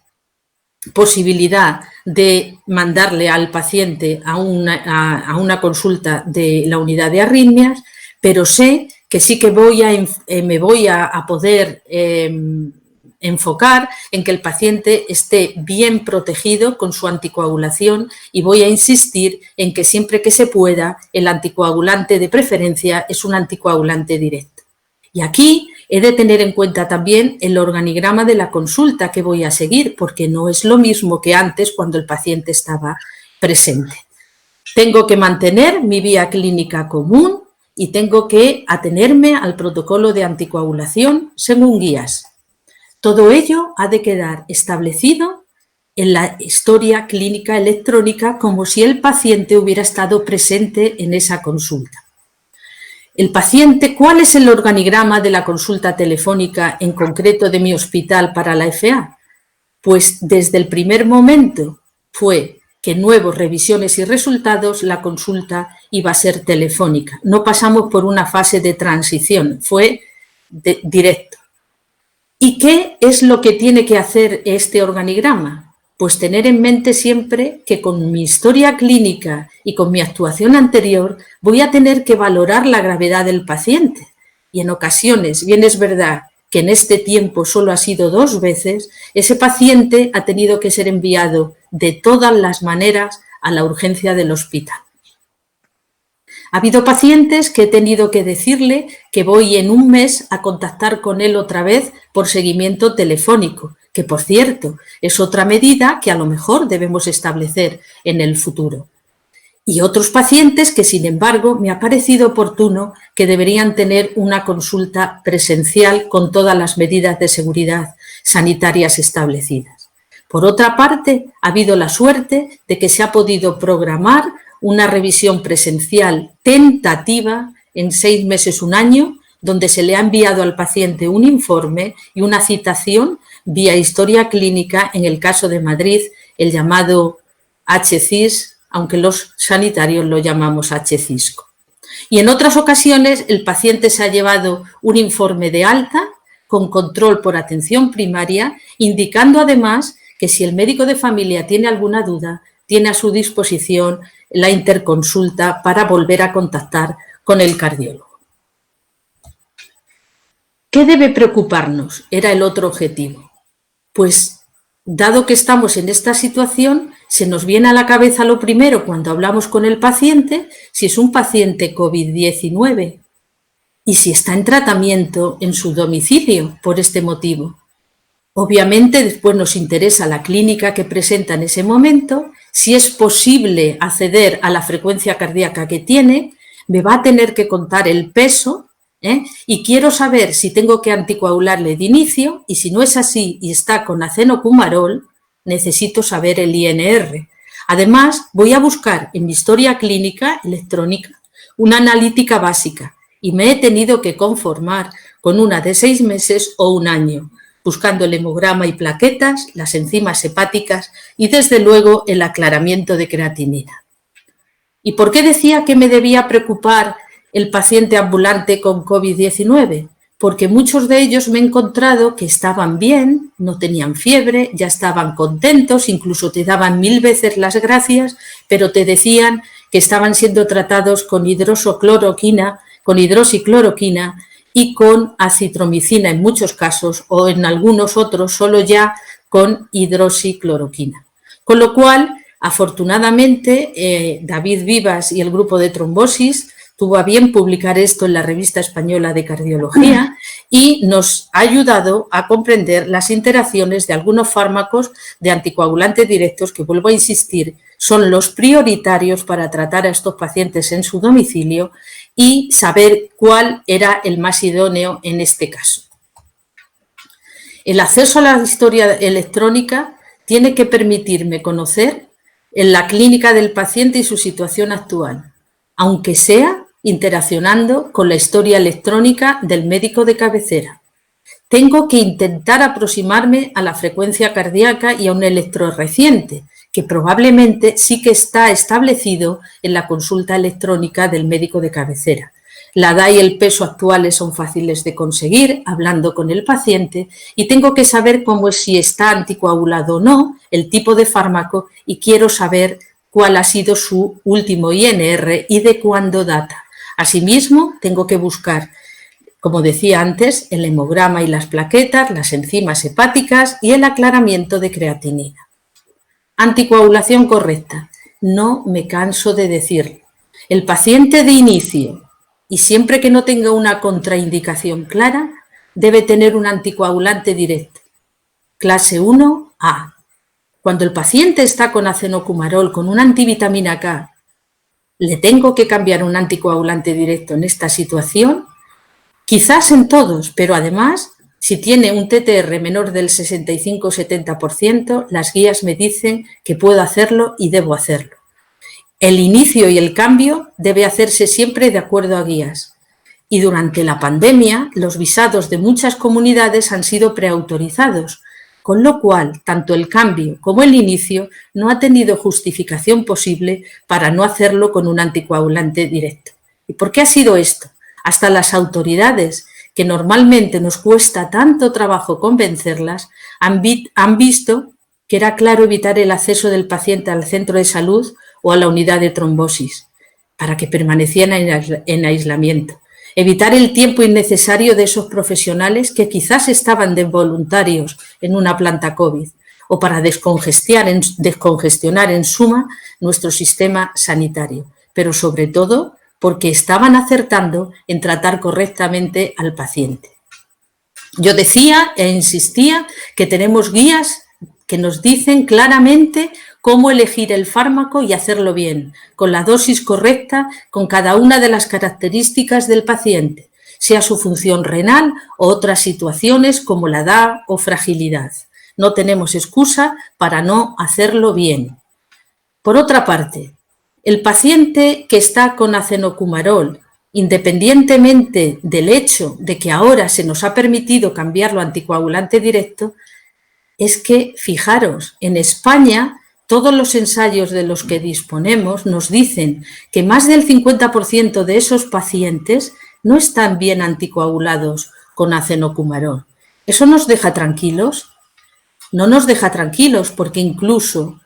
posibilidad de mandarle al paciente a una consulta de la unidad de arritmias, pero sé que sí que me voy a poder enfocar en que el paciente esté bien protegido con su anticoagulación y voy a insistir en que siempre que se pueda el anticoagulante de preferencia es un anticoagulante directo. Y aquí he de tener en cuenta también el organigrama de la consulta que voy a seguir porque no es lo mismo que antes cuando el paciente estaba presente. Tengo que mantener mi vía clínica común y tengo que atenerme al protocolo de anticoagulación según guías. Todo ello ha de quedar establecido en la historia clínica electrónica como si el paciente hubiera estado presente en esa consulta. El paciente, ¿cuál es el organigrama de la consulta telefónica en concreto de mi hospital para la FA? Pues desde el primer momento fue que nuevos revisiones y resultados la consulta iba a ser telefónica. No pasamos por una fase de transición, fue directo. ¿Y qué es lo que tiene que hacer este organigrama? Pues tener en mente siempre que con mi historia clínica y con mi actuación anterior voy a tener que valorar la gravedad del paciente. Y en ocasiones, bien es verdad que en este tiempo solo ha sido 2 veces, ese paciente ha tenido que ser enviado de todas las maneras a la urgencia del hospital. Ha habido pacientes que he tenido que decirle que voy en un mes a contactar con él otra vez por seguimiento telefónico, que por cierto es otra medida que a lo mejor debemos establecer en el futuro. Y otros pacientes que sin embargo me ha parecido oportuno que deberían tener una consulta presencial con todas las medidas de seguridad sanitarias establecidas. Por otra parte, ha habido la suerte de que se ha podido programar una revisión presencial tentativa en 6 meses, 1 año, donde se le ha enviado al paciente un informe y una citación vía historia clínica, en el caso de Madrid, el llamado HCIS, aunque los sanitarios lo llamamos HCISCO. Y en otras ocasiones el paciente se ha llevado un informe de alta con control por atención primaria, indicando además que si el médico de familia tiene alguna duda, tiene a su disposición la interconsulta para volver a contactar con el cardiólogo. ¿Qué debe preocuparnos? Era el otro objetivo. Pues, dado que estamos en esta situación, se nos viene a la cabeza lo primero cuando hablamos con el paciente, si es un paciente COVID-19 y si está en tratamiento en su domicilio por este motivo. Obviamente, después nos interesa la clínica que presenta en ese momento, si es posible acceder a la frecuencia cardíaca que tiene, me va a tener que contar el peso, y quiero saber si tengo que anticoagularle de inicio y si no es así y está con acenocumarol, necesito saber el INR. Además, voy a buscar en mi historia clínica electrónica una analítica básica y me he tenido que conformar con una de 6 meses o 1 año, buscando el hemograma y plaquetas, las enzimas hepáticas y, desde luego, el aclaramiento de creatinina. ¿Y por qué decía que me debía preocupar el paciente ambulante con COVID-19? porque muchos de ellos me he encontrado que estaban bien, no tenían fiebre, ya estaban contentos, incluso te daban 1000 veces las gracias, pero te decían que estaban siendo tratados con hidroxicloroquina y con acitromicina en muchos casos, o en algunos otros solo ya con hidroxicloroquina. Con lo cual, afortunadamente, David Vivas y el grupo de trombosis tuvo a bien publicar esto en la Revista Española de Cardiología y nos ha ayudado a comprender las interacciones de algunos fármacos de anticoagulantes directos que, vuelvo a insistir, son los prioritarios para tratar a estos pacientes en su domicilio y saber cuál era el más idóneo en este caso. El acceso a la historia electrónica tiene que permitirme conocer en la clínica del paciente y su situación actual, aunque sea interaccionando con la historia electrónica del médico de cabecera. Tengo que intentar aproximarme a la frecuencia cardíaca y a un electro reciente, que probablemente sí que está establecido en la consulta electrónica del médico de cabecera. La edad y el peso actuales son fáciles de conseguir hablando con el paciente y tengo que saber cómo es, si está anticoagulado o no, el tipo de fármaco y quiero saber cuál ha sido su último INR y de cuándo data. Asimismo, tengo que buscar, como decía antes, el hemograma y las plaquetas, las enzimas hepáticas y el aclaramiento de creatinina. Anticoagulación correcta. No me canso de decirlo. El paciente de inicio, y siempre que no tenga una contraindicación clara, debe tener un anticoagulante directo. Clase 1A. Cuando el paciente está con acenocumarol, con una antivitamina K, ¿le tengo que cambiar un anticoagulante directo en esta situación? Quizás en todos, pero además, si tiene un TTR menor del 65-70%, las guías me dicen que puedo hacerlo y debo hacerlo. El inicio y el cambio debe hacerse siempre de acuerdo a guías. Y durante la pandemia, los visados de muchas comunidades han sido preautorizados, con lo cual, tanto el cambio como el inicio no ha tenido justificación posible para no hacerlo con un anticoagulante directo. ¿Y por qué ha sido esto? Hasta las autoridades, que normalmente nos cuesta tanto trabajo convencerlas, han visto que era claro evitar el acceso del paciente al centro de salud o a la unidad de trombosis, para que permanecieran en aislamiento. Evitar el tiempo innecesario de esos profesionales que quizás estaban de voluntarios en una planta COVID o para descongestionar en suma nuestro sistema sanitario, pero sobre todo porque estaban acertando en tratar correctamente al paciente. Yo decía e insistía que tenemos guías que nos dicen claramente cómo elegir el fármaco y hacerlo bien, con la dosis correcta, con cada una de las características del paciente, sea su función renal o otras situaciones como la edad o fragilidad. No tenemos excusa para no hacerlo bien. Por otra parte, el paciente que está con acenocumarol, independientemente del hecho de que ahora se nos ha permitido cambiarlo a anticoagulante directo, es que, fijaros, en España todos los ensayos de los que disponemos nos dicen que más del 50% de esos pacientes no están bien anticoagulados con acenocumarol. ¿Eso nos deja tranquilos? No nos deja tranquilos porque incluso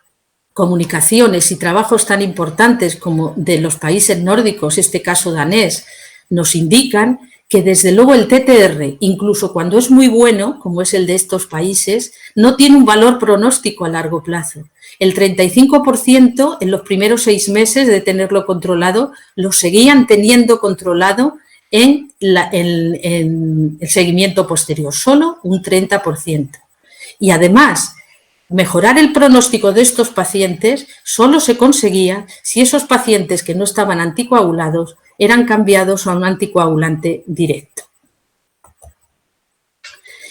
comunicaciones y trabajos tan importantes como de los países nórdicos, este caso danés, nos indican que desde luego el TTR, incluso cuando es muy bueno, como es el de estos países, no tiene un valor pronóstico a largo plazo. El 35% en los primeros 6 meses de tenerlo controlado, lo seguían teniendo controlado en el seguimiento posterior, solo un 30%. Y además, mejorar el pronóstico de estos pacientes solo se conseguía si esos pacientes que no estaban anticoagulados eran cambiados a un anticoagulante directo.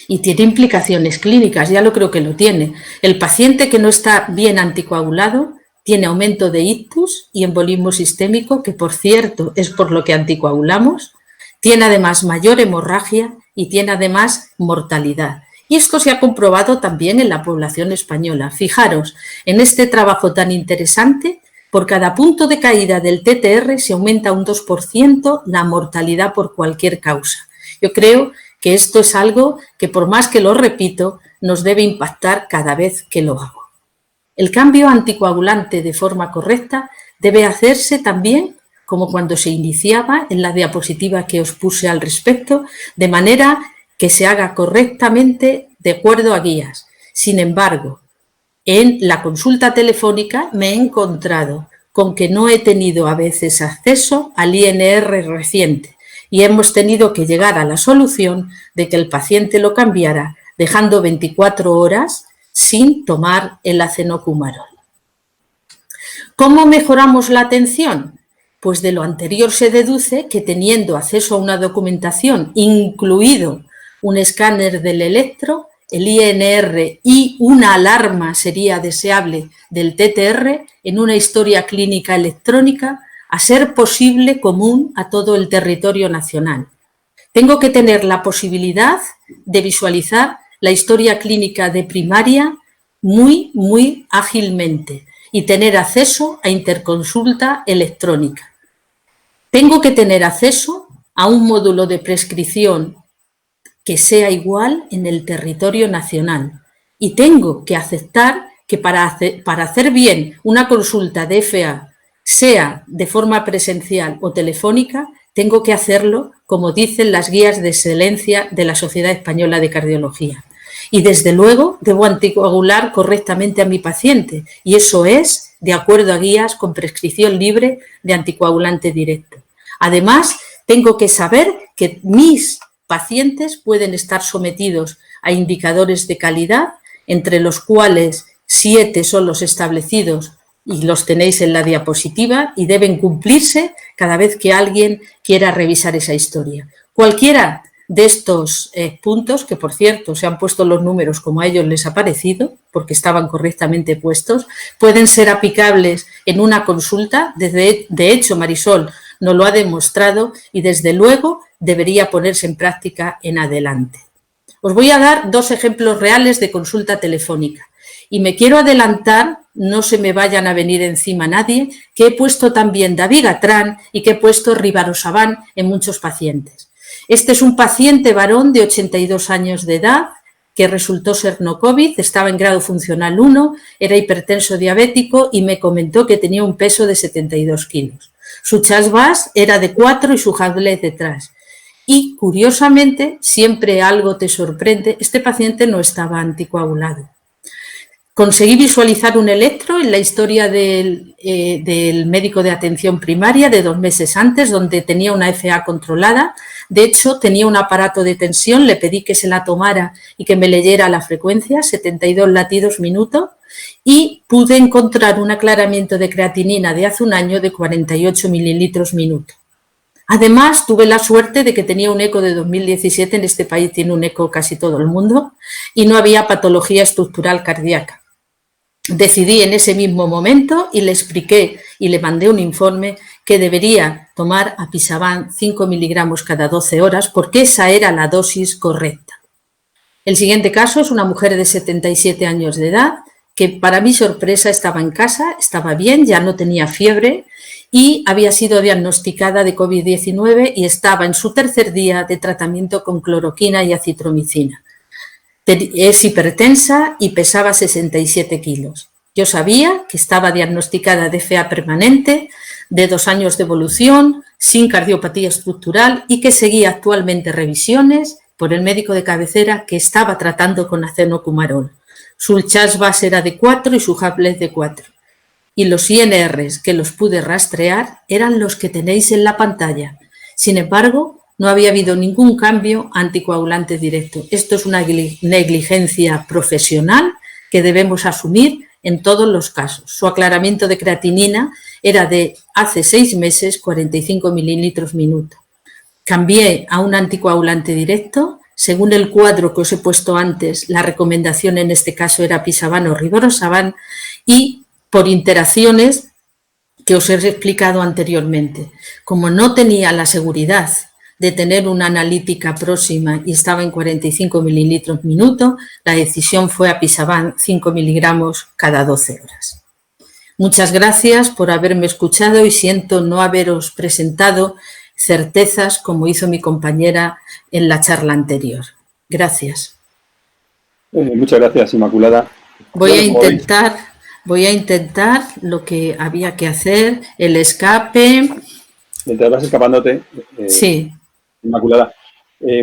Y tiene implicaciones clínicas, ya lo creo que lo tiene. El paciente que no está bien anticoagulado tiene aumento de ictus y embolismo sistémico, que por cierto es por lo que anticoagulamos, tiene además mayor hemorragia y tiene además mortalidad. Y esto se ha comprobado también en la población española. Fijaros, en este trabajo tan interesante, por cada punto de caída del TTR se aumenta un 2% la mortalidad por cualquier causa. Yo creo que esto es algo que por más que lo repito, nos debe impactar cada vez que lo hago. El cambio anticoagulante de forma correcta debe hacerse también como cuando se iniciaba en la diapositiva que os puse al respecto, de manera que se haga correctamente de acuerdo a guías. Sin embargo, en la consulta telefónica me he encontrado con que no he tenido a veces acceso al INR reciente y hemos tenido que llegar a la solución de que el paciente lo cambiara dejando 24 horas sin tomar el acenocumarol. ¿Cómo mejoramos la atención? Pues de lo anterior se deduce que teniendo acceso a una documentación, incluido un escáner del electro, el INR y una alarma sería deseable del TTR en una historia clínica electrónica, a ser posible común a todo el territorio nacional. Tengo que tener la posibilidad de visualizar la historia clínica de primaria muy ágilmente y tener acceso a interconsulta electrónica. Tengo que tener acceso a un módulo de prescripción que sea igual en el territorio nacional y tengo que aceptar que para hacer bien una consulta de FA, sea de forma presencial o telefónica, tengo que hacerlo como dicen las guías de excelencia de la Sociedad Española de Cardiología. Y desde luego debo anticoagular correctamente a mi paciente y eso es de acuerdo a guías con prescripción libre de anticoagulante directo. Además, tengo que saber que mis pacientes pueden estar sometidos a indicadores de calidad, entre los cuales 7 son los establecidos y los tenéis en la diapositiva y deben cumplirse cada vez que alguien quiera revisar esa historia. Cualquiera de estos puntos, que por cierto se han puesto los números como a ellos les ha parecido, porque estaban correctamente puestos, pueden ser aplicables en una consulta. De hecho, Marisol nos lo ha demostrado y desde luego debería ponerse en práctica en adelante. Os voy a dar 2 ejemplos reales de consulta telefónica y me quiero adelantar, no se me vayan a venir encima nadie, que he puesto también dabigatran y que he puesto rivaroxaban en muchos pacientes. Este es un paciente varón de 82 años de edad que resultó ser no COVID, estaba en grado funcional 1, era hipertenso diabético y me comentó que tenía un peso de 72 kilos. Su CHAS-VAS era de 4 y su Hadley detrás. Y curiosamente, siempre algo te sorprende, este paciente no estaba anticoagulado. Conseguí visualizar un electro en la historia del médico de atención primaria de 2 meses antes, donde tenía una FA controlada. De hecho, tenía un aparato de tensión, le pedí que se la tomara y que me leyera la frecuencia, 72 latidos minuto, y pude encontrar un aclaramiento de creatinina de hace un año de 48 mililitros minuto. Además, tuve la suerte de que tenía un eco de 2017, en este país tiene un eco casi todo el mundo, y no había patología estructural cardíaca. Decidí en ese mismo momento y le expliqué y le mandé un informe que debería tomar apisaban 5 miligramos cada 12 horas porque esa era la dosis correcta. El siguiente caso es una mujer de 77 años de edad que para mi sorpresa estaba en casa, estaba bien, ya no tenía fiebre y había sido diagnosticada de COVID-19 y estaba en su 3er día de tratamiento con cloroquina y acitromicina. Es hipertensa y pesaba 67 kilos. Yo sabía que estaba diagnosticada de FA permanente, de 2 años de evolución, sin cardiopatía estructural y que seguía actualmente revisiones por el médico de cabecera que estaba tratando con acenocumarol. Su CHAS-VAS era de 4 y su Hadley de 4. Y los INRs que los pude rastrear eran los que tenéis en la pantalla. Sin embargo, no había habido ningún cambio anticoagulante directo. Esto es una negligencia profesional que debemos asumir en todos los casos. Su aclaramiento de creatinina era de hace 6 meses, 45 mililitros minuto. Cambié a un anticoagulante directo. Según el cuadro que os he puesto antes, la recomendación en este caso era apisaban o rivaroxaban y por interacciones que os he explicado anteriormente. Como no tenía la seguridad de tener una analítica próxima y estaba en 45 mililitros minuto, la decisión fue apisaban 5 miligramos cada 12 horas. Muchas gracias por haberme escuchado y siento no haberos presentado certezas como hizo mi compañera en la charla anterior. Gracias. Muchas gracias, Inmaculada. Voy a intentar lo que había que hacer, el escape. Mientras vas escapándote, Sí. Inmaculada,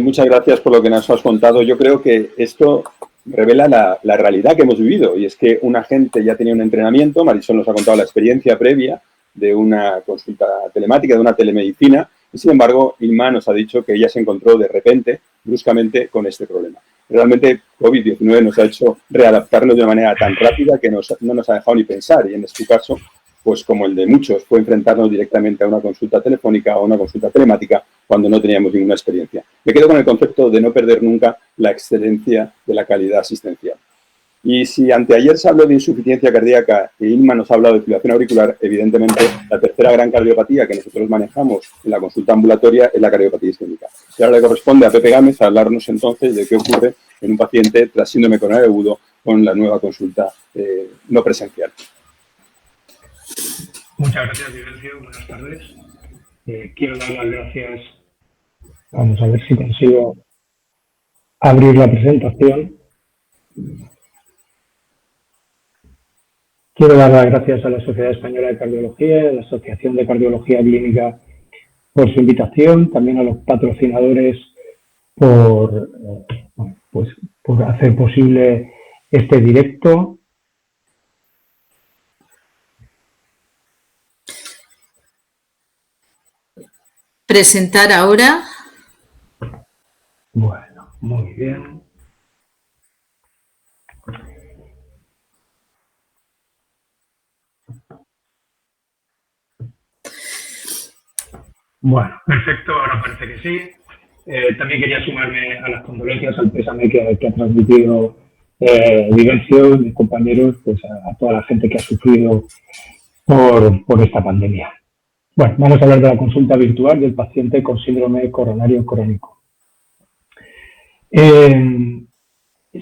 muchas gracias por lo que nos has contado. Yo creo que esto revela la realidad que hemos vivido, y es que una gente ya tenía un entrenamiento. Marisol nos ha contado la experiencia previa de una consulta telemática, de una telemedicina, y sin embargo, Inma nos ha dicho que ella se encontró de repente, bruscamente, con este problema. Realmente COVID-19 nos ha hecho readaptarnos de una manera tan rápida que no nos ha dejado ni pensar, y en este caso, pues como el de muchos, fue enfrentarnos directamente a una consulta telefónica o una consulta telemática cuando no teníamos ninguna experiencia. Me quedo con el concepto de no perder nunca la excelencia de la calidad asistencial. Y si anteayer se habló de insuficiencia cardíaca e Inma nos ha hablado de fibrilación auricular, evidentemente la tercera gran cardiopatía que nosotros manejamos en la consulta ambulatoria es la cardiopatía isquémica. Y ahora le corresponde a Pepe Gámez hablarnos entonces de qué ocurre en un paciente tras síndrome coronario agudo con la nueva consulta no presencial. Muchas gracias, Vivencio. Buenas tardes. Quiero dar las gracias. Vamos a ver si consigo abrir la presentación. Quiero dar las gracias a la Sociedad Española de Cardiología y a la Asociación de Cardiología Clínica por su invitación, también a los patrocinadores por hacer posible este directo. Presentar ahora. Bueno, muy bien. Bueno, perfecto, ahora parece que sí. También quería sumarme a las condolencias, al pésame que ha transmitido Vivencio, mis compañeros, pues a toda la gente que ha sufrido por esta pandemia. Bueno, vamos a hablar de la consulta virtual del paciente con síndrome coronario crónico. Se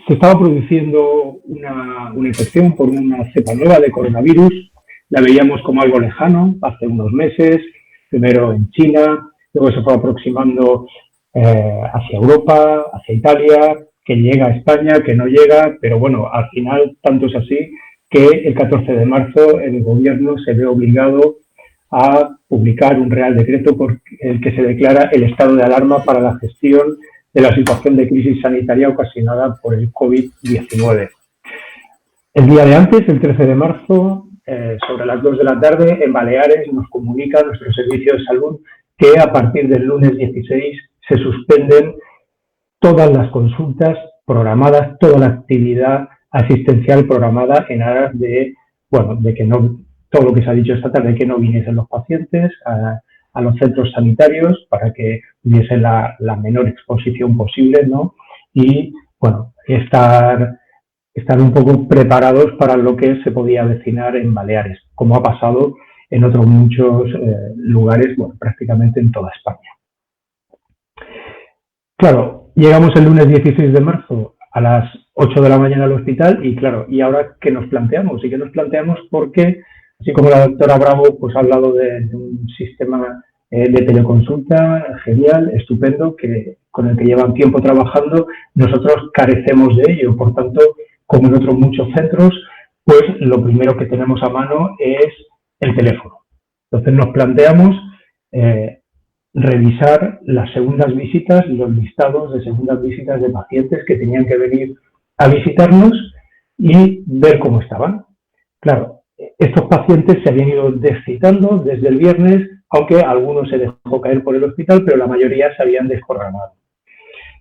estaba produciendo una infección por una cepa nueva de coronavirus. La veíamos como algo lejano hace unos meses, primero en China, luego se fue aproximando hacia Europa, hacia Italia, que llega a España, que no llega, pero bueno, al final tanto es así que el 14 de marzo el gobierno se ve obligado a publicar un real decreto por el que se declara el estado de alarma para la gestión de la situación de crisis sanitaria ocasionada por el COVID-19. El día de antes, el 13 de marzo, sobre las 2 de la tarde, en Baleares nos comunica nuestro servicio de salud que a partir del lunes 16 se suspenden todas las consultas programadas, toda la actividad asistencial programada en aras de, bueno, de que no, todo lo que se ha dicho esta tarde, que no viniesen los pacientes a los centros sanitarios para que hubiese la menor exposición posible, ¿no? Y, bueno, estar un poco preparados para lo que se podía avecinar en Baleares, como ha pasado en otros muchos lugares, bueno, prácticamente en toda España. Claro, llegamos el lunes 16 de marzo a las 8 de la mañana al hospital y, claro, ¿y ahora qué nos planteamos? ¿Y qué nos planteamos? Porque, así como la doctora Bravo pues, ha hablado de un sistema de teleconsulta genial, estupendo, con el que llevan tiempo trabajando, nosotros carecemos de ello. Por tanto, como en otros muchos centros, pues lo primero que tenemos a mano es el teléfono. Entonces nos planteamos revisar las segundas visitas, los listados de segundas visitas de pacientes que tenían que venir a visitarnos y ver cómo estaban. Claro, estos pacientes se habían ido descitando desde el viernes, aunque algunos se dejó caer por el hospital, pero la mayoría se habían desprogramado.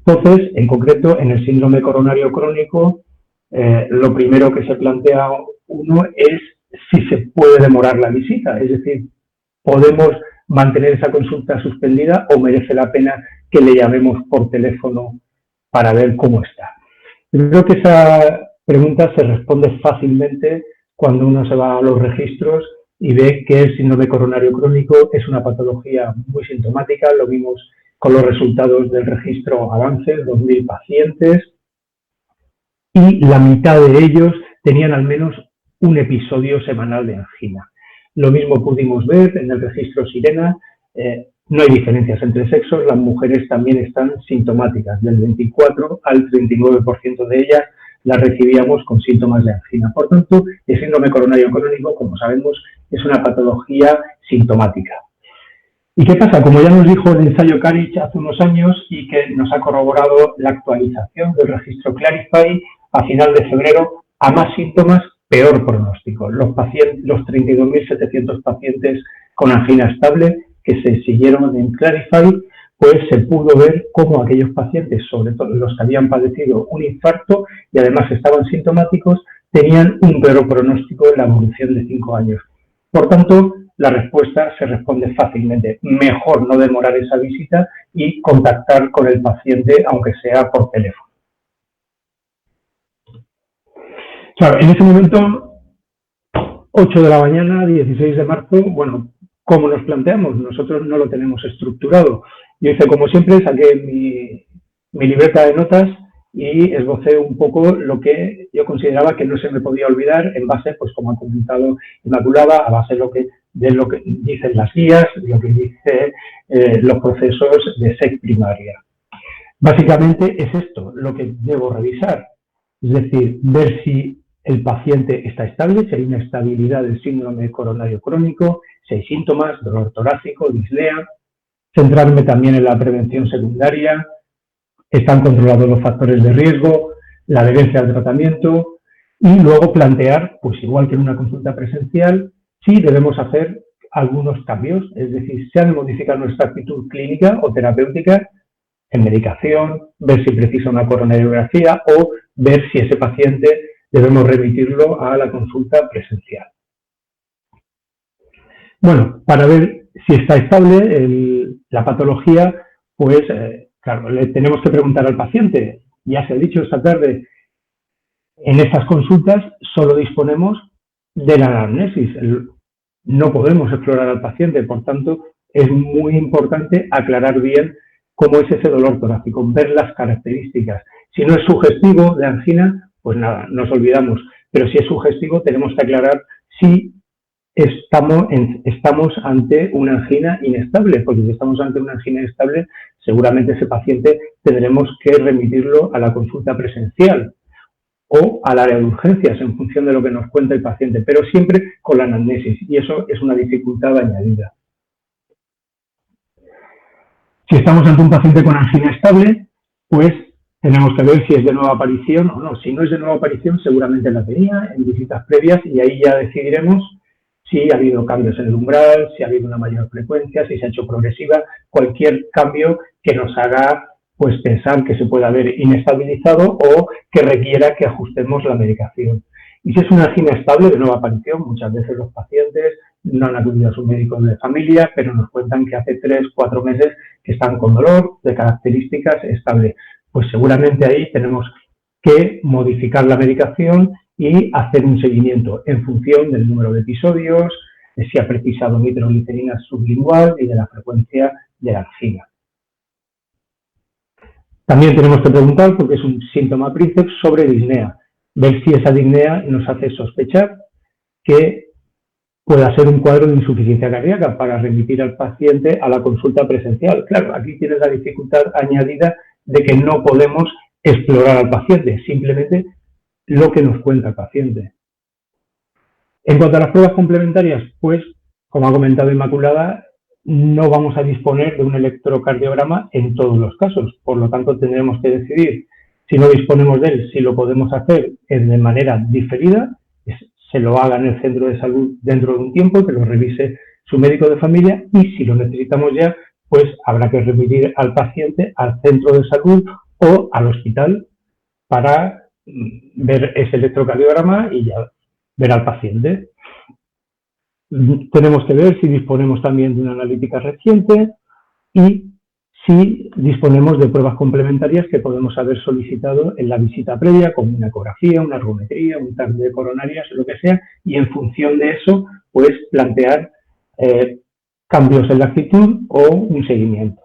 Entonces, en concreto, en el síndrome coronario crónico, lo primero que se plantea uno es si se puede demorar la visita, es decir, ¿podemos mantener esa consulta suspendida o merece la pena que le llamemos por teléfono para ver cómo está? Yo creo que esa pregunta se responde fácilmente cuando uno se va a los registros y ve que el síndrome coronario crónico es una patología muy sintomática. Lo vimos con los resultados del registro Avance, 2.000 pacientes, y la mitad de ellos tenían al menos un episodio semanal de angina. Lo mismo pudimos ver en el registro Sirena, No hay diferencias entre sexos, las mujeres también están sintomáticas. Del 24 al 39% de ellas las recibíamos con síntomas de angina. Por tanto, el síndrome coronario crónico, como sabemos, es una patología sintomática. ¿Y qué pasa? Como ya nos dijo el ensayo Karich hace unos años y que nos ha corroborado la actualización del registro Clarify a final de febrero, a más síntomas, peor pronóstico. Los 32.700 pacientes con angina estable que se siguieron en Clarify, pues se pudo ver cómo aquellos pacientes, sobre todo los que habían padecido un infarto y además estaban sintomáticos, tenían un peor pronóstico en la evolución de 5 años. Por tanto, la respuesta se responde fácilmente. Mejor no demorar esa visita y contactar con el paciente, aunque sea por teléfono. Claro, en ese momento, 8 de la mañana, 16 de marzo, bueno, ¿cómo nos planteamos? Nosotros no lo tenemos estructurado. Yo hice como siempre, saqué mi libreta de notas y esbocé un poco lo que yo consideraba que no se me podía olvidar en base, pues como ha comentado Inmaculada, a base de lo que dicen las guías, lo que dicen los procesos de SEC primaria. Básicamente es esto lo que debo revisar, es decir, ver si el paciente está estable, si hay una estabilidad del síndrome coronario crónico, si hay síntomas, dolor torácico, disnea, centrarme también en la prevención secundaria, están controlados los factores de riesgo, la adherencia al tratamiento y luego plantear, pues igual que en una consulta presencial, si debemos hacer algunos cambios, es decir, si ha de modificar nuestra actitud clínica o terapéutica en medicación, ver si precisa una coronariografía o ver si ese paciente debemos remitirlo a la consulta presencial. Bueno, para ver si está estable la patología, pues claro, le tenemos que preguntar al paciente. Ya se ha dicho esta tarde, en estas consultas solo disponemos de la anamnesis. No podemos explorar al paciente, por tanto, es muy importante aclarar bien cómo es ese dolor torácico, ver las características. Si no es sugestivo de angina, pues nada, nos olvidamos. Pero si es sugestivo, tenemos que aclarar si estamos ante una angina inestable, porque si estamos ante una angina inestable, seguramente ese paciente tendremos que remitirlo a la consulta presencial o al área de urgencias en función de lo que nos cuenta el paciente, pero siempre con la anamnesis, y eso es una dificultad añadida. Si estamos ante un paciente con angina estable, pues tenemos que ver si es de nueva aparición o no. Si no es de nueva aparición, seguramente la tenía en visitas previas y ahí ya decidiremos si ha habido cambios en el umbral, si ha habido una mayor frecuencia, si se ha hecho progresiva, cualquier cambio que nos haga pues pensar que se puede haber inestabilizado o que requiera que ajustemos la medicación. Y si es una angina estable de nueva aparición, muchas veces los pacientes no han acudido a su médico de familia, pero nos cuentan que hace 3 o 4 meses que están con dolor de características estables. Pues seguramente ahí tenemos que modificar la medicación y hacer un seguimiento en función del número de episodios, de si ha precisado nitroglicerina sublingual y de la frecuencia de la angina. También tenemos que preguntar, porque es un síntoma príncipe, sobre disnea. Ver si esa disnea nos hace sospechar que pueda ser un cuadro de insuficiencia cardíaca para remitir al paciente a la consulta presencial. Claro, aquí tienes la dificultad añadida de que no podemos explorar al paciente, simplemente lo que nos cuenta el paciente. En cuanto a las pruebas complementarias, pues, como ha comentado Inmaculada, no vamos a disponer de un electrocardiograma en todos los casos. Por lo tanto, tendremos que decidir, si no disponemos de él, si lo podemos hacer de manera diferida, se lo haga en el centro de salud dentro de un tiempo, que lo revise su médico de familia, y si lo necesitamos ya, pues habrá que remitir al paciente al centro de salud o al hospital para ver ese electrocardiograma y ya ver al paciente. Tenemos que ver si disponemos también de una analítica reciente y si disponemos de pruebas complementarias que podemos haber solicitado en la visita previa, como una ecografía, una ergometría, un TAC de coronarias, lo que sea, y en función de eso, pues plantear cambios en la actitud o un seguimiento.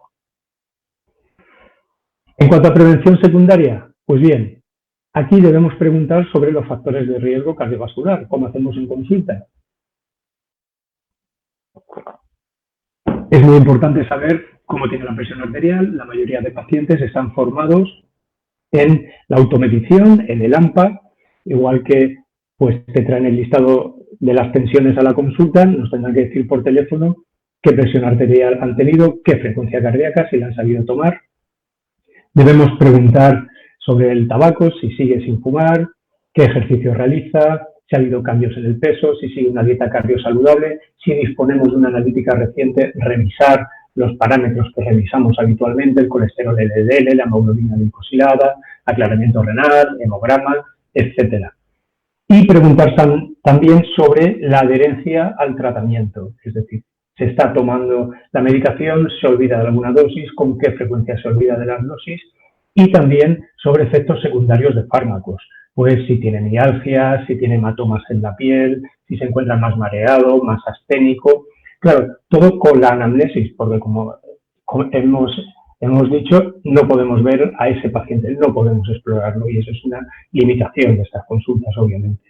En cuanto a prevención secundaria, pues bien, aquí debemos preguntar sobre los factores de riesgo cardiovascular, como hacemos en consulta. Es muy importante saber cómo tiene la presión arterial. La mayoría de pacientes están formados en la automedición, en el AMPA, igual que pues te traen el listado de las tensiones a la consulta, nos tendrán que decir por teléfono qué presión arterial han tenido, qué frecuencia cardíaca, si la han sabido tomar. Debemos preguntar sobre el tabaco, si sigue sin fumar, qué ejercicio realiza, si ha habido cambios en el peso, si sigue una dieta cardiosaludable, si disponemos de una analítica reciente, revisar los parámetros que revisamos habitualmente, el colesterol LDL, la hemoglobina glicosilada, aclaramiento renal, hemograma, etcétera. Y preguntar también sobre la adherencia al tratamiento, es decir, se está tomando la medicación, se olvida de alguna dosis, con qué frecuencia se olvida de las dosis, y también sobre efectos secundarios de fármacos, pues si tiene mialgias, si tiene hematomas en la piel, si se encuentra más mareado, más asténico. Claro, todo con la anamnesis, porque como hemos dicho, no podemos ver a ese paciente, no podemos explorarlo, y eso es una limitación de estas consultas, obviamente.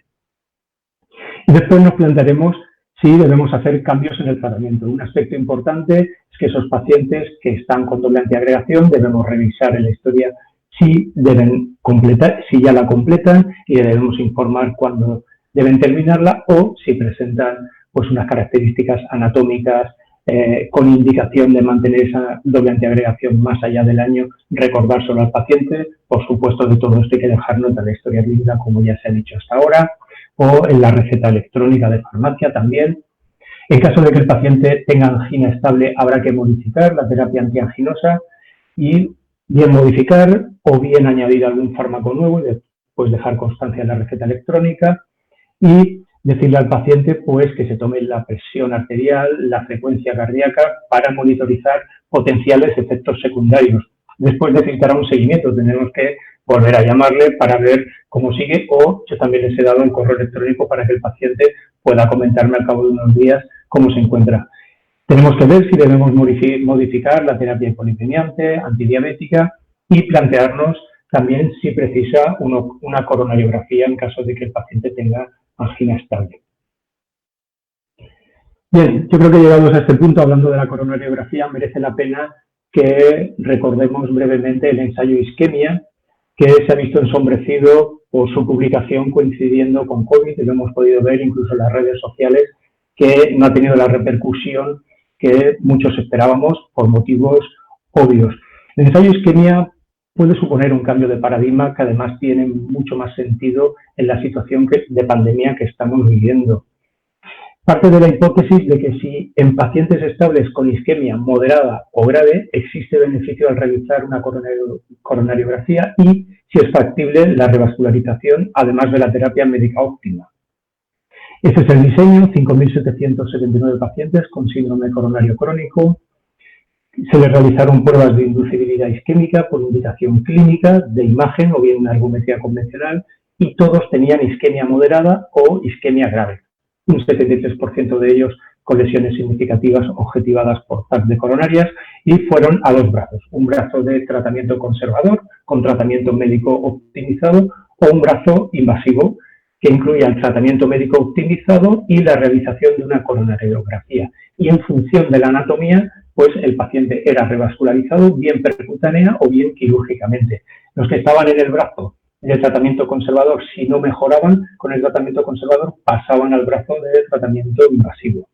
Y después nos plantearemos si debemos hacer cambios en el tratamiento. Un aspecto importante es que esos pacientes que están con doble antiagregación debemos revisar en la historia si deben completar, si ya la completan, y debemos informar cuándo deben terminarla, o si presentan pues unas características anatómicas con indicación de mantener esa doble antiagregación más allá del año, recordar solo al paciente. Por supuesto, de todo esto hay que dejar nota en la historia clínica, como ya se ha dicho hasta ahora, o en la receta electrónica de farmacia también. En caso de que el paciente tenga angina estable, habrá que modificar la terapia antianginosa y bien modificar o bien añadir algún fármaco nuevo y después dejar constancia en la receta electrónica y decirle al paciente pues que se tome la presión arterial, la frecuencia cardíaca para monitorizar potenciales efectos secundarios. Después necesitará un seguimiento, tendremos que volver a llamarle para ver cómo sigue, o yo también les he dado el correo electrónico para que el paciente pueda comentarme al cabo de unos días cómo se encuentra. Tenemos que ver si debemos modificar la terapia hipolipemiante, antidiabética, y plantearnos también si precisa una coronariografía en caso de que el paciente tenga angina estable. Bien, yo creo que llegados a este punto, hablando de la coronariografía, merece la pena que recordemos brevemente el ensayo Isquemia, que se ha visto ensombrecido por su publicación coincidiendo con COVID, y lo hemos podido ver incluso en las redes sociales, que no ha tenido la repercusión que muchos esperábamos por motivos obvios. El ensayo Isquemia puede suponer un cambio de paradigma que además tiene mucho más sentido en la situación de pandemia que estamos viviendo. Parte de la hipótesis de que si en pacientes estables con isquemia moderada o grave existe beneficio al realizar una coronariografía y si es factible la revascularización, además de la terapia médica óptima. Este es el diseño: 5.779 pacientes con síndrome coronario crónico. Se les realizaron pruebas de inducibilidad isquémica por indicación clínica de imagen o bien una ergometría convencional, y todos tenían isquemia moderada o isquemia grave. Un 73% de ellos con lesiones significativas objetivadas por TAC de coronarias, y fueron a dos brazos: un brazo de tratamiento conservador con tratamiento médico optimizado, o un brazo invasivo que incluía el tratamiento médico optimizado y la realización de una coronariografía. Y en función de la anatomía, pues el paciente era revascularizado bien percutánea o bien quirúrgicamente. Los que estaban en el brazo del tratamiento conservador, si no mejoraban con el tratamiento conservador, pasaban al brazo de tratamiento invasivo.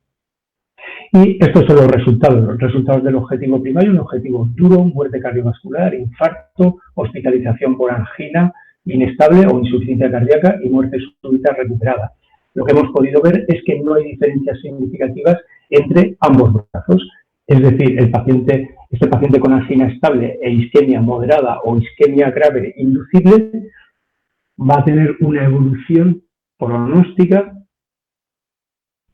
Y estos son los resultados del objetivo primario: un objetivo duro, muerte cardiovascular, infarto, hospitalización por angina inestable o insuficiencia cardíaca y muerte súbita recuperada. Lo que hemos podido ver es que no hay diferencias significativas entre ambos brazos. Es decir, este paciente con angina estable e isquemia moderada o isquemia grave inducible va a tener una evolución pronóstica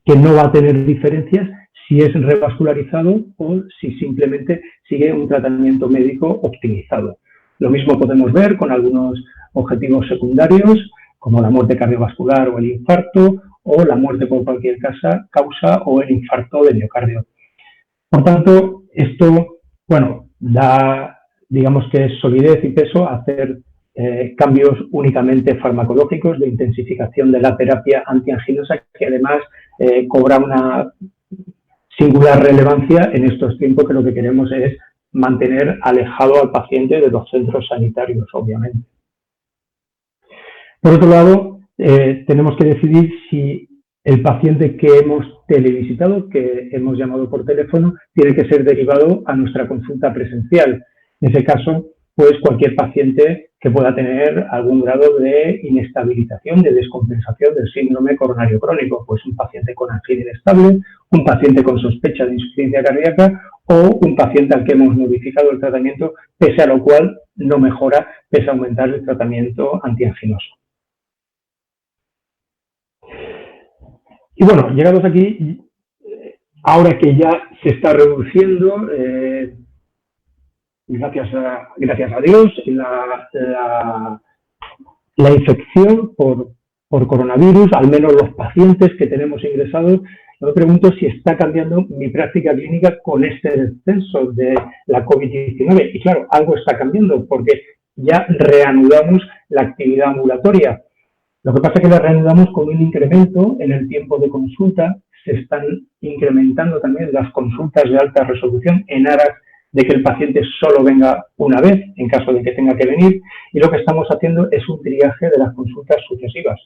que no va a tener diferencias si es revascularizado o si simplemente sigue un tratamiento médico optimizado. Lo mismo podemos ver con algunos objetivos secundarios, como la muerte cardiovascular o el infarto, o la muerte por cualquier causa o el infarto de miocardio. Por tanto, esto, da, digamos que es solidez y peso a hacer cambios únicamente farmacológicos de intensificación de la terapia antianginosa, que además singular relevancia en estos tiempos, que lo que queremos es mantener alejado al paciente de los centros sanitarios, obviamente. Por otro lado, tenemos que decidir si el paciente que hemos televisitado, que hemos llamado por teléfono, tiene que ser derivado a nuestra consulta presencial. En ese caso, pues cualquier paciente que pueda tener algún grado de inestabilización, de descompensación del síndrome coronario crónico, pues un paciente con angina inestable, un paciente con sospecha de insuficiencia cardíaca o un paciente al que hemos modificado el tratamiento, pese a lo cual no mejora, pese a aumentar el tratamiento antianginoso. Y bueno, llegados aquí, ahora que ya se está reduciendo, gracias a Dios, la infección por coronavirus, al menos los pacientes que tenemos ingresados, yo me pregunto si está cambiando mi práctica clínica con este descenso de la COVID-19. Y claro, algo está cambiando porque ya reanudamos la actividad ambulatoria. Lo que pasa es que la reanudamos con un incremento en el tiempo de consulta. Se están incrementando también las consultas de alta resolución en aras de que el paciente solo venga una vez en caso de que tenga que venir, y lo que estamos haciendo es un triaje de las consultas sucesivas.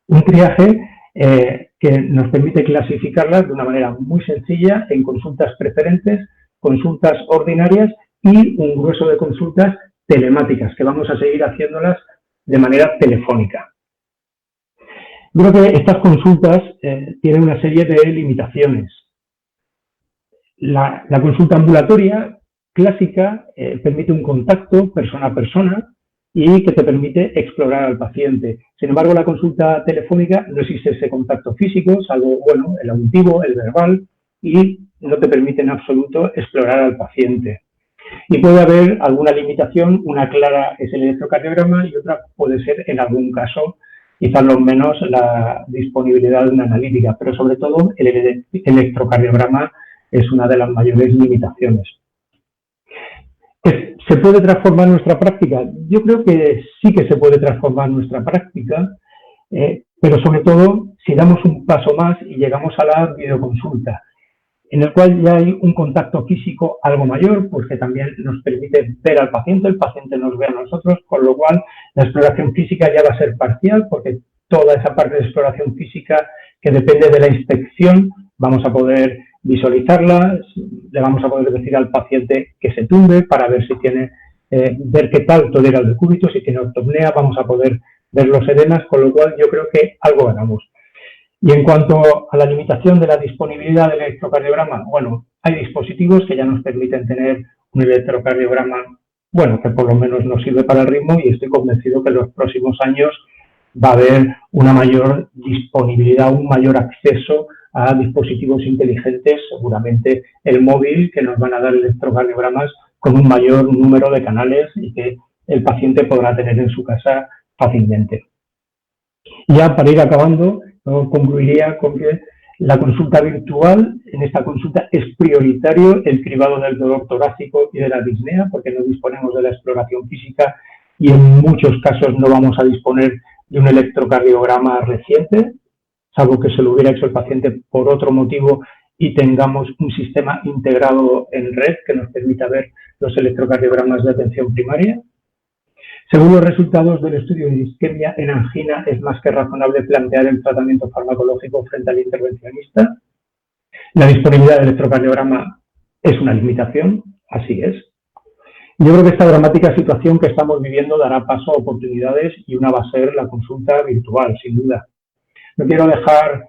Un triaje que nos permite clasificarlas de una manera muy sencilla en consultas preferentes, consultas ordinarias y un grueso de consultas telemáticas, que vamos a seguir haciéndolas de manera telefónica. Yo creo que estas consultas tienen una serie de limitaciones. La consulta ambulatoria clásica permite un contacto persona a persona y que te permite explorar al paciente. Sin embargo, la consulta telefónica no existe ese contacto físico, salvo, bueno, el auditivo, el verbal, y no te permite en absoluto explorar al paciente. Y puede haber alguna limitación, una clara es el electrocardiograma y otra puede ser, en algún caso, quizás lo menos, la disponibilidad de una analítica, pero sobre todo el electrocardiograma es una de las mayores limitaciones. ¿Se puede transformar nuestra práctica? Yo creo que sí que se puede transformar nuestra práctica, pero sobre todo si damos un paso más y llegamos a la videoconsulta, en el cual ya hay un contacto físico algo mayor, porque también nos permite ver al paciente, el paciente nos ve a nosotros, con lo cual la exploración física ya va a ser parcial, porque toda esa parte de exploración física que depende de la inspección, vamos a poder visualizarla, le vamos a poder decir al paciente que se tumbe para ver si tiene, ver qué tal tolera el decúbito, si tiene ortopnea, vamos a poder ver los edemas, con lo cual yo creo que algo ganamos. Y en cuanto a la limitación de la disponibilidad del electrocardiograma, bueno, hay dispositivos que ya nos permiten tener un electrocardiograma, bueno, que por lo menos nos sirve para el ritmo, y estoy convencido que en los próximos años va a haber una mayor disponibilidad, un mayor acceso a dispositivos inteligentes, seguramente el móvil, que nos van a dar electrocardiogramas con un mayor número de canales y que el paciente podrá tener en su casa fácilmente. Y ya para ir acabando, concluiría con que la consulta virtual, en esta consulta es prioritario el cribado del dolor torácico y de la disnea, porque no disponemos de la exploración física y en muchos casos no vamos a disponer de un electrocardiograma reciente, salvo que se lo hubiera hecho el paciente por otro motivo y tengamos un sistema integrado en red que nos permita ver los electrocardiogramas de atención primaria. Según los resultados del estudio de isquemia en angina, es más que razonable plantear el tratamiento farmacológico frente al intervencionista. La disponibilidad del electrocardiograma es una limitación, así es. Yo creo que esta dramática situación que estamos viviendo dará paso a oportunidades y una va a ser la consulta virtual, sin duda. No quiero dejar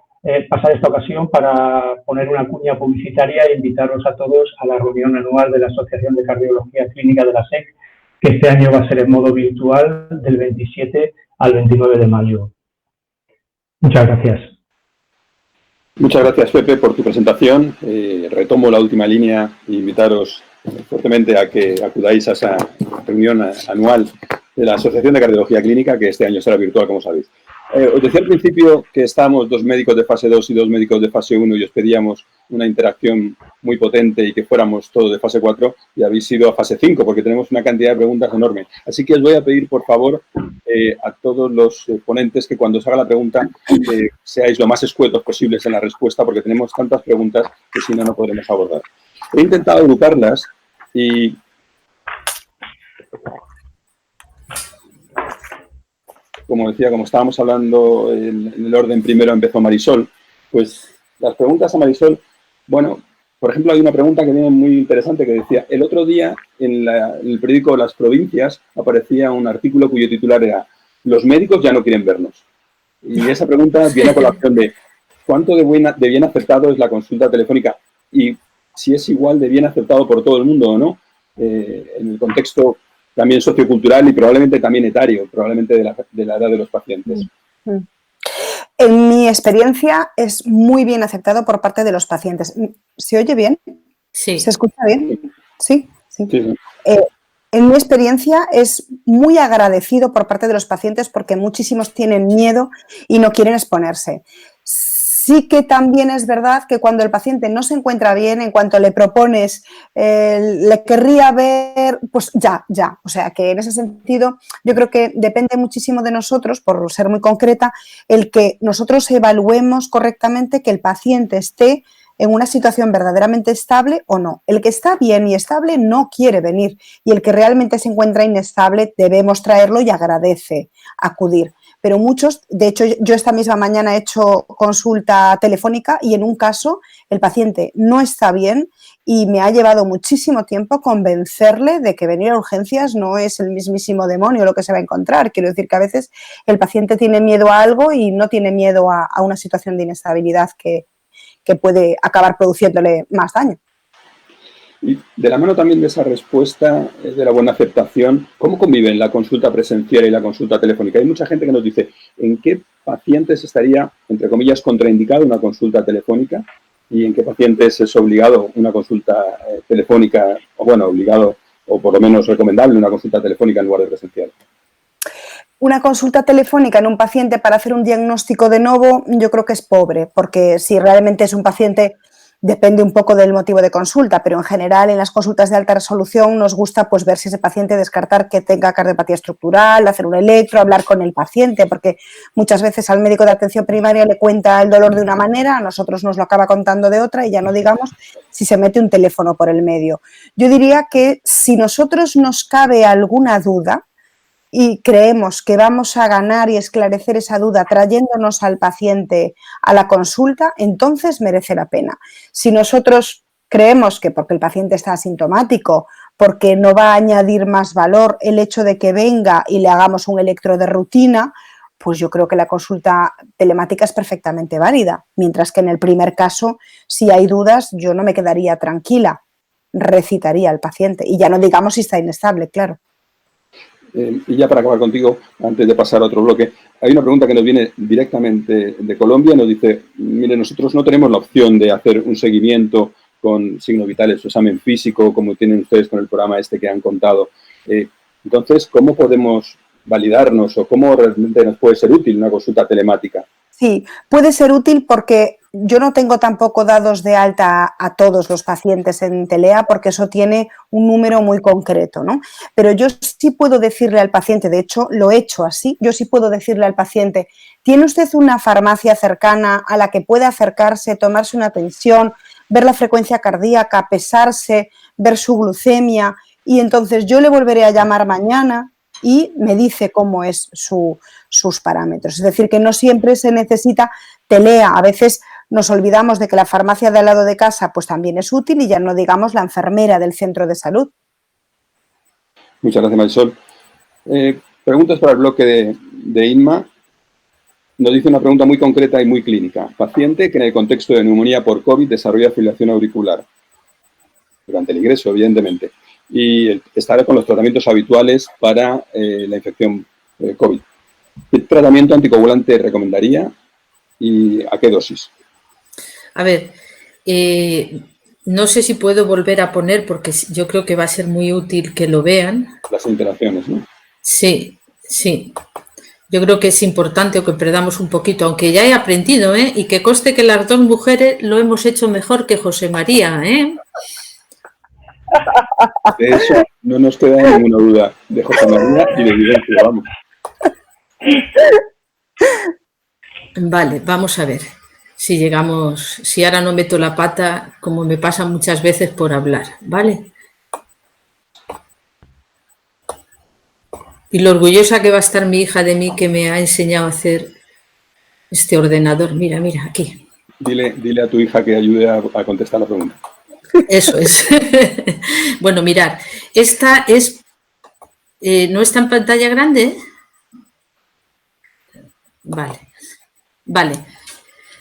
pasar esta ocasión para poner una cuña publicitaria e invitaros a todos a la reunión anual de la Asociación de Cardiología Clínica de la SEC, que este año va a ser en modo virtual del 27 al 29 de mayo. Muchas gracias. Muchas gracias, Pepe, por tu presentación. Retomo la última línea e invitaros fuertemente a que acudáis a esa reunión anual de la Asociación de Cardiología Clínica, que este año será virtual, como sabéis. Os decía al principio que estábamos 2 médicos de fase 2 y 2 médicos de fase 1 y os pedíamos una interacción muy potente y que fuéramos todos de fase 4, y habéis ido a fase 5 porque tenemos una cantidad de preguntas enorme. Así que os voy a pedir, por favor, a todos los ponentes que cuando se haga la pregunta seáis lo más escuetos posibles en la respuesta, porque tenemos tantas preguntas que si no, no podremos abordar. He intentado agruparlas y como decía, como estábamos hablando en el orden, primero empezó Marisol, pues las preguntas a Marisol, bueno, por ejemplo, hay una pregunta que viene muy interesante que decía, el otro día en el periódico Las Provincias aparecía un artículo cuyo titular era "Los médicos ya no quieren vernos". Y esa pregunta viene a colación de ¿cuánto de bien aceptado es la consulta telefónica? Y si es igual de bien aceptado por todo el mundo o no, en el contexto también sociocultural y probablemente también etario, probablemente de la edad de los pacientes. En mi experiencia es muy bien aceptado por parte de los pacientes. ¿Se oye bien? Sí. ¿Se escucha bien? Sí, sí. Sí. En mi experiencia es muy agradecido por parte de los pacientes porque muchísimos tienen miedo y no quieren exponerse. Sí que también es verdad que cuando el paciente no se encuentra bien, en cuanto le propones, le querría ver, pues ya. O sea, que en ese sentido yo creo que depende muchísimo de nosotros, por ser muy concreta, el que nosotros evaluemos correctamente que el paciente esté en una situación verdaderamente estable o no. El que está bien y estable no quiere venir y el que realmente se encuentra inestable debemos traerlo y agradece acudir. Pero muchos, de hecho yo esta misma mañana he hecho consulta telefónica y en un caso el paciente no está bien y me ha llevado muchísimo tiempo convencerle de que venir a urgencias no es el mismísimo demonio lo que se va a encontrar. Quiero decir que a veces el paciente tiene miedo a algo y no tiene miedo a una situación de inestabilidad que puede acabar produciéndole más daño. Y de la mano también de esa respuesta, de la buena aceptación, ¿cómo conviven la consulta presencial y la consulta telefónica? Hay mucha gente que nos dice, ¿en qué pacientes estaría, entre comillas, contraindicado una consulta telefónica? ¿Y en qué pacientes es obligado una consulta telefónica, o bueno, obligado, o por lo menos recomendable una consulta telefónica en lugar de presencial? Una consulta telefónica en un paciente para hacer un diagnóstico de novo yo creo que es pobre, porque si realmente es un paciente, depende un poco del motivo de consulta, pero en general en las consultas de alta resolución nos gusta pues ver si ese paciente, descartar que tenga cardiopatía estructural, hacer un electro, hablar con el paciente, porque muchas veces al médico de atención primaria le cuenta el dolor de una manera, a nosotros nos lo acaba contando de otra y ya no digamos si se mete un teléfono por el medio. Yo diría que si nosotros nos cabe alguna duda, y creemos que vamos a ganar y esclarecer esa duda trayéndonos al paciente a la consulta, entonces merece la pena. Si nosotros creemos que porque el paciente está asintomático, porque no va a añadir más valor el hecho de que venga y le hagamos un electro de rutina, pues yo creo que la consulta telemática es perfectamente válida. Mientras que en el primer caso, si hay dudas, yo no me quedaría tranquila, recitaría al paciente. Y ya no digamos si está inestable, claro. Y ya para acabar contigo, antes de pasar a otro bloque, hay una pregunta que nos viene directamente de Colombia. Nos dice, mire, nosotros no tenemos la opción de hacer un seguimiento con signos vitales o examen físico, como tienen ustedes con el programa este que han contado. Entonces, ¿cómo podemos validarnos o cómo realmente nos puede ser útil una consulta telemática? Sí, puede ser útil porque yo no tengo tampoco dados de alta a todos los pacientes en Telea porque eso tiene un número muy concreto, ¿no? Pero yo sí puedo decirle al paciente, de hecho lo he hecho así, yo sí puedo decirle al paciente, ¿tiene usted una farmacia cercana a la que pueda acercarse, tomarse una tensión, ver la frecuencia cardíaca, pesarse, ver su glucemia? Y entonces yo le volveré a llamar mañana y me dice cómo es sus parámetros. Es decir, que no siempre se necesita Telea. A veces nos olvidamos de que la farmacia de al lado de casa pues también es útil y ya no digamos la enfermera del centro de salud. Muchas gracias, Marisol. Preguntas para el bloque de Inma. Nos dice una pregunta muy concreta y muy clínica. Paciente que en el contexto de neumonía por COVID desarrolla fibrilación auricular. Durante el ingreso, evidentemente. Y estará con los tratamientos habituales para la infección COVID. ¿Qué tratamiento anticoagulante recomendaría y a qué dosis? A ver, no sé si puedo volver a poner porque yo creo que va a ser muy útil que lo vean. Las interacciones, ¿no? Sí, sí. Yo creo que es importante que perdamos un poquito, aunque ya he aprendido, y que conste que las dos mujeres lo hemos hecho mejor que José María, De eso no nos queda ninguna duda, de José María y de Vivencia, vamos. Vale, vamos a ver si llegamos, si ahora no meto la pata, como me pasa muchas veces por hablar, ¿vale? Y lo orgullosa que va a estar mi hija de mí, que me ha enseñado a hacer este ordenador. Mira, mira, aquí. Dile a tu hija que ayude a contestar la pregunta. Eso es. Bueno, mirad, esta es... ¿no está en pantalla grande? Vale. Vale.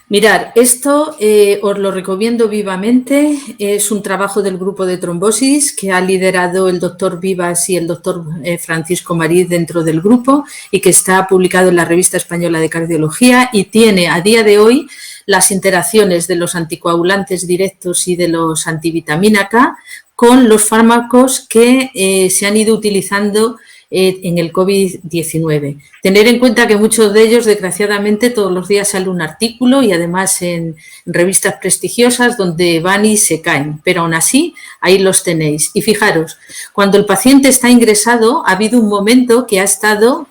Mirad, esto os lo recomiendo vivamente. Es un trabajo del grupo de trombosis que ha liderado el doctor Vivas y el doctor Francisco Marí dentro del grupo y que está publicado en la Revista Española de Cardiología y tiene a día de hoy las interacciones de los anticoagulantes directos y de los antivitamina K con los fármacos que se han ido utilizando en el COVID-19. Tener en cuenta que muchos de ellos, desgraciadamente, todos los días sale un artículo y además en revistas prestigiosas donde van y se caen, pero aún así ahí los tenéis. Y fijaros, cuando el paciente está ingresado, ha habido un momento que ha estado,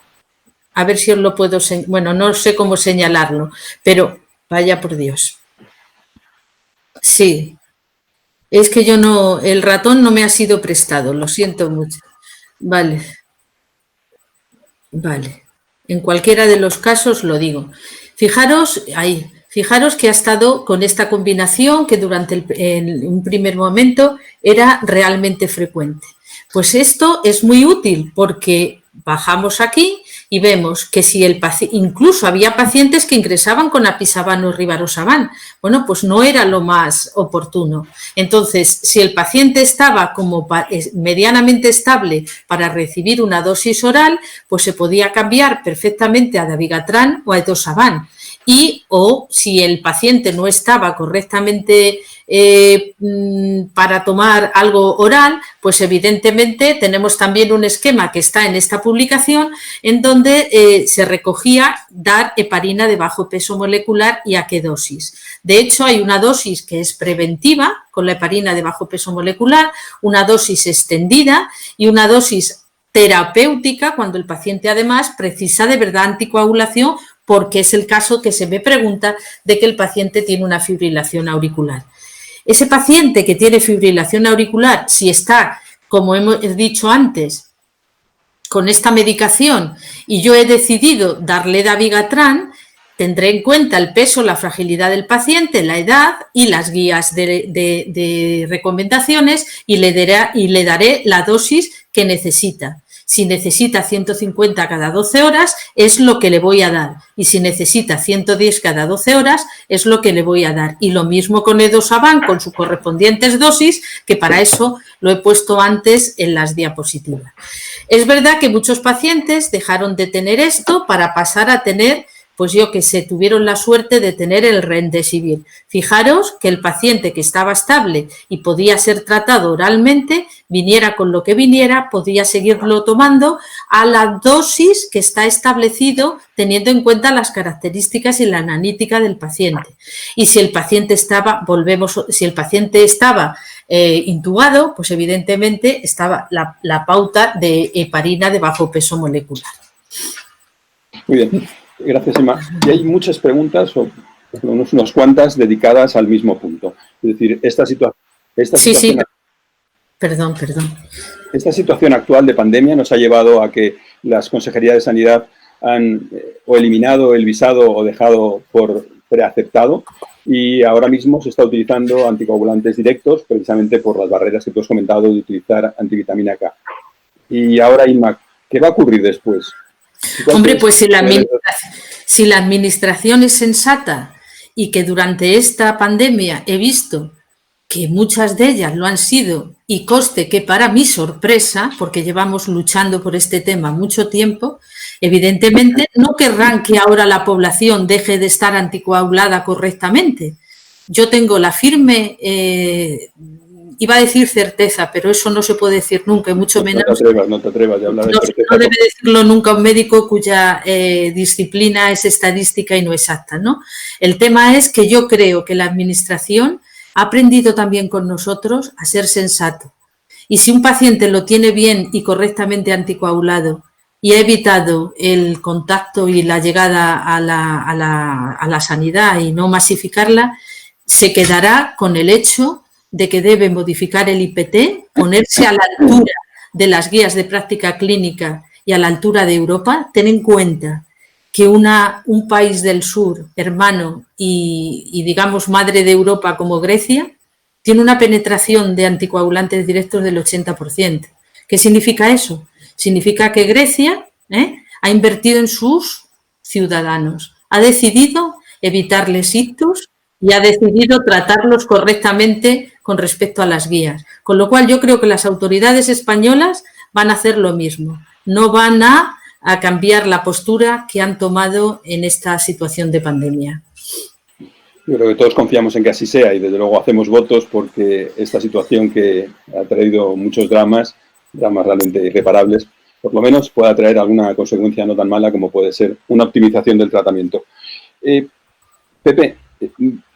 a ver si os lo puedo, bueno, no sé cómo señalarlo, pero vaya por Dios. Sí, es que yo no, el ratón no me ha sido prestado, lo siento mucho. Vale. Vale, en cualquiera de los casos lo digo. Fijaros ahí, fijaros que ha estado con esta combinación que durante un primer momento era realmente frecuente. Pues esto es muy útil porque bajamos aquí y vemos que si el paciente, incluso había pacientes que ingresaban con apisabán o rivaroxaban, bueno, pues no era lo más oportuno. Entonces, si el paciente estaba como medianamente estable para recibir una dosis oral, pues se podía cambiar perfectamente a dabigatran o a edoxaban. Y o si el paciente no estaba correctamente para tomar algo oral, pues evidentemente tenemos también un esquema que está en esta publicación en donde se recogía dar heparina de bajo peso molecular y a qué dosis. De hecho, hay una dosis que es preventiva con la heparina de bajo peso molecular, una dosis extendida y una dosis terapéutica cuando el paciente además precisa de verdad anticoagulación, porque es el caso que se me pregunta de que el paciente tiene una fibrilación auricular. Ese paciente que tiene fibrilación auricular, si está, como hemos dicho antes, con esta medicación y yo he decidido darle dabigatran, tendré en cuenta el peso, la fragilidad del paciente, la edad y las guías de recomendaciones y le daré la dosis que necesita. Si necesita 150 cada 12 horas, es lo que le voy a dar. Y si necesita 110 cada 12 horas, es lo que le voy a dar. Y lo mismo con edoxaban, con sus correspondientes dosis, que para eso lo he puesto antes en las diapositivas. Es verdad que muchos pacientes dejaron de tener esto para pasar a tener, pues yo que sé, tuvieron la suerte de tener el remdesivir. Fijaros que el paciente que estaba estable y podía ser tratado oralmente, viniera con lo que viniera, podía seguirlo tomando a la dosis que está establecido teniendo en cuenta las características y la analítica del paciente. Y si el paciente estaba, si el paciente estaba intubado, pues evidentemente estaba la pauta de heparina de bajo peso molecular. Muy bien. Gracias, Emma. Y hay muchas preguntas, o unas cuantas, dedicadas al mismo punto. Es decir, esta situación Esta situación actual de pandemia nos ha llevado a que las consejerías de Sanidad han o eliminado el visado o dejado por preaceptado y ahora mismo se está utilizando anticoagulantes directos precisamente por las barreras que tú has comentado de utilizar antivitamina K. Y ahora, Inma, ¿qué va a ocurrir después? Hombre, pues si la administración es sensata y que durante esta pandemia he visto que muchas de ellas lo han sido y conste que para mi sorpresa, porque llevamos luchando por este tema mucho tiempo, evidentemente no querrán que ahora la población deje de estar anticoagulada correctamente. Yo tengo la firme... iba a decir certeza, pero eso no se puede decir nunca, y mucho menos... No te atrevas de hablar de certeza. No debe decirlo nunca un médico cuya disciplina es estadística y no exacta, ¿no? El tema es que yo creo que la administración ha aprendido también con nosotros a ser sensato. Y si un paciente lo tiene bien y correctamente anticoagulado y ha evitado el contacto y la llegada a la sanidad y no masificarla, se quedará con el hecho de que debe modificar el IPT, ponerse a la altura de las guías de práctica clínica y a la altura de Europa. Ten en cuenta que un país del sur, hermano y digamos madre de Europa como Grecia, tiene una penetración de anticoagulantes directos del 80%. ¿Qué significa eso? Significa que Grecia ha invertido en sus ciudadanos, ha decidido evitarles ictus y ha decidido tratarlos correctamente con respecto a las guías. Con lo cual yo creo que las autoridades españolas van a hacer lo mismo. No van a cambiar la postura que han tomado en esta situación de pandemia. Yo creo que todos confiamos en que así sea y desde luego hacemos votos porque esta situación que ha traído muchos dramas realmente irreparables, por lo menos pueda traer alguna consecuencia no tan mala como puede ser una optimización del tratamiento. Pepe,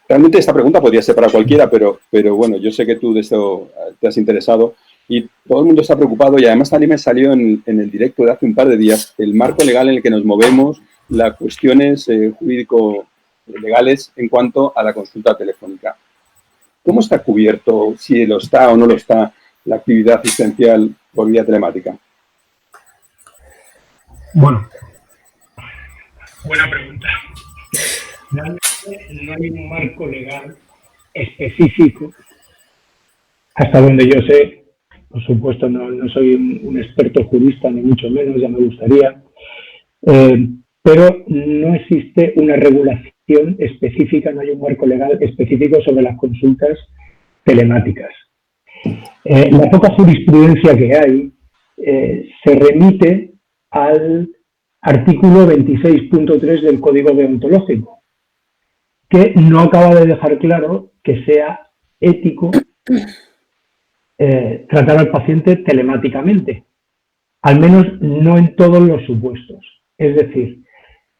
realmente esta pregunta podría ser para cualquiera, pero bueno, yo sé que tú de esto te has interesado y todo el mundo está preocupado y además también me salió en el directo de hace un par de días el marco legal en el que nos movemos, las cuestiones jurídico-legales en cuanto a la consulta telefónica. ¿Cómo está cubierto, si lo está o no lo está, la actividad asistencial por vía telemática? Bueno, buena pregunta. Realmente no hay un marco legal específico, hasta donde yo sé. Por supuesto, no soy un experto jurista, ni mucho menos, ya me gustaría, pero no existe una regulación específica, no hay un marco legal específico sobre las consultas telemáticas. La poca jurisprudencia que hay se remite al artículo 26.3 del Código Deontológico, que no acaba de dejar claro que sea ético tratar al paciente telemáticamente, al menos no en todos los supuestos. Es decir,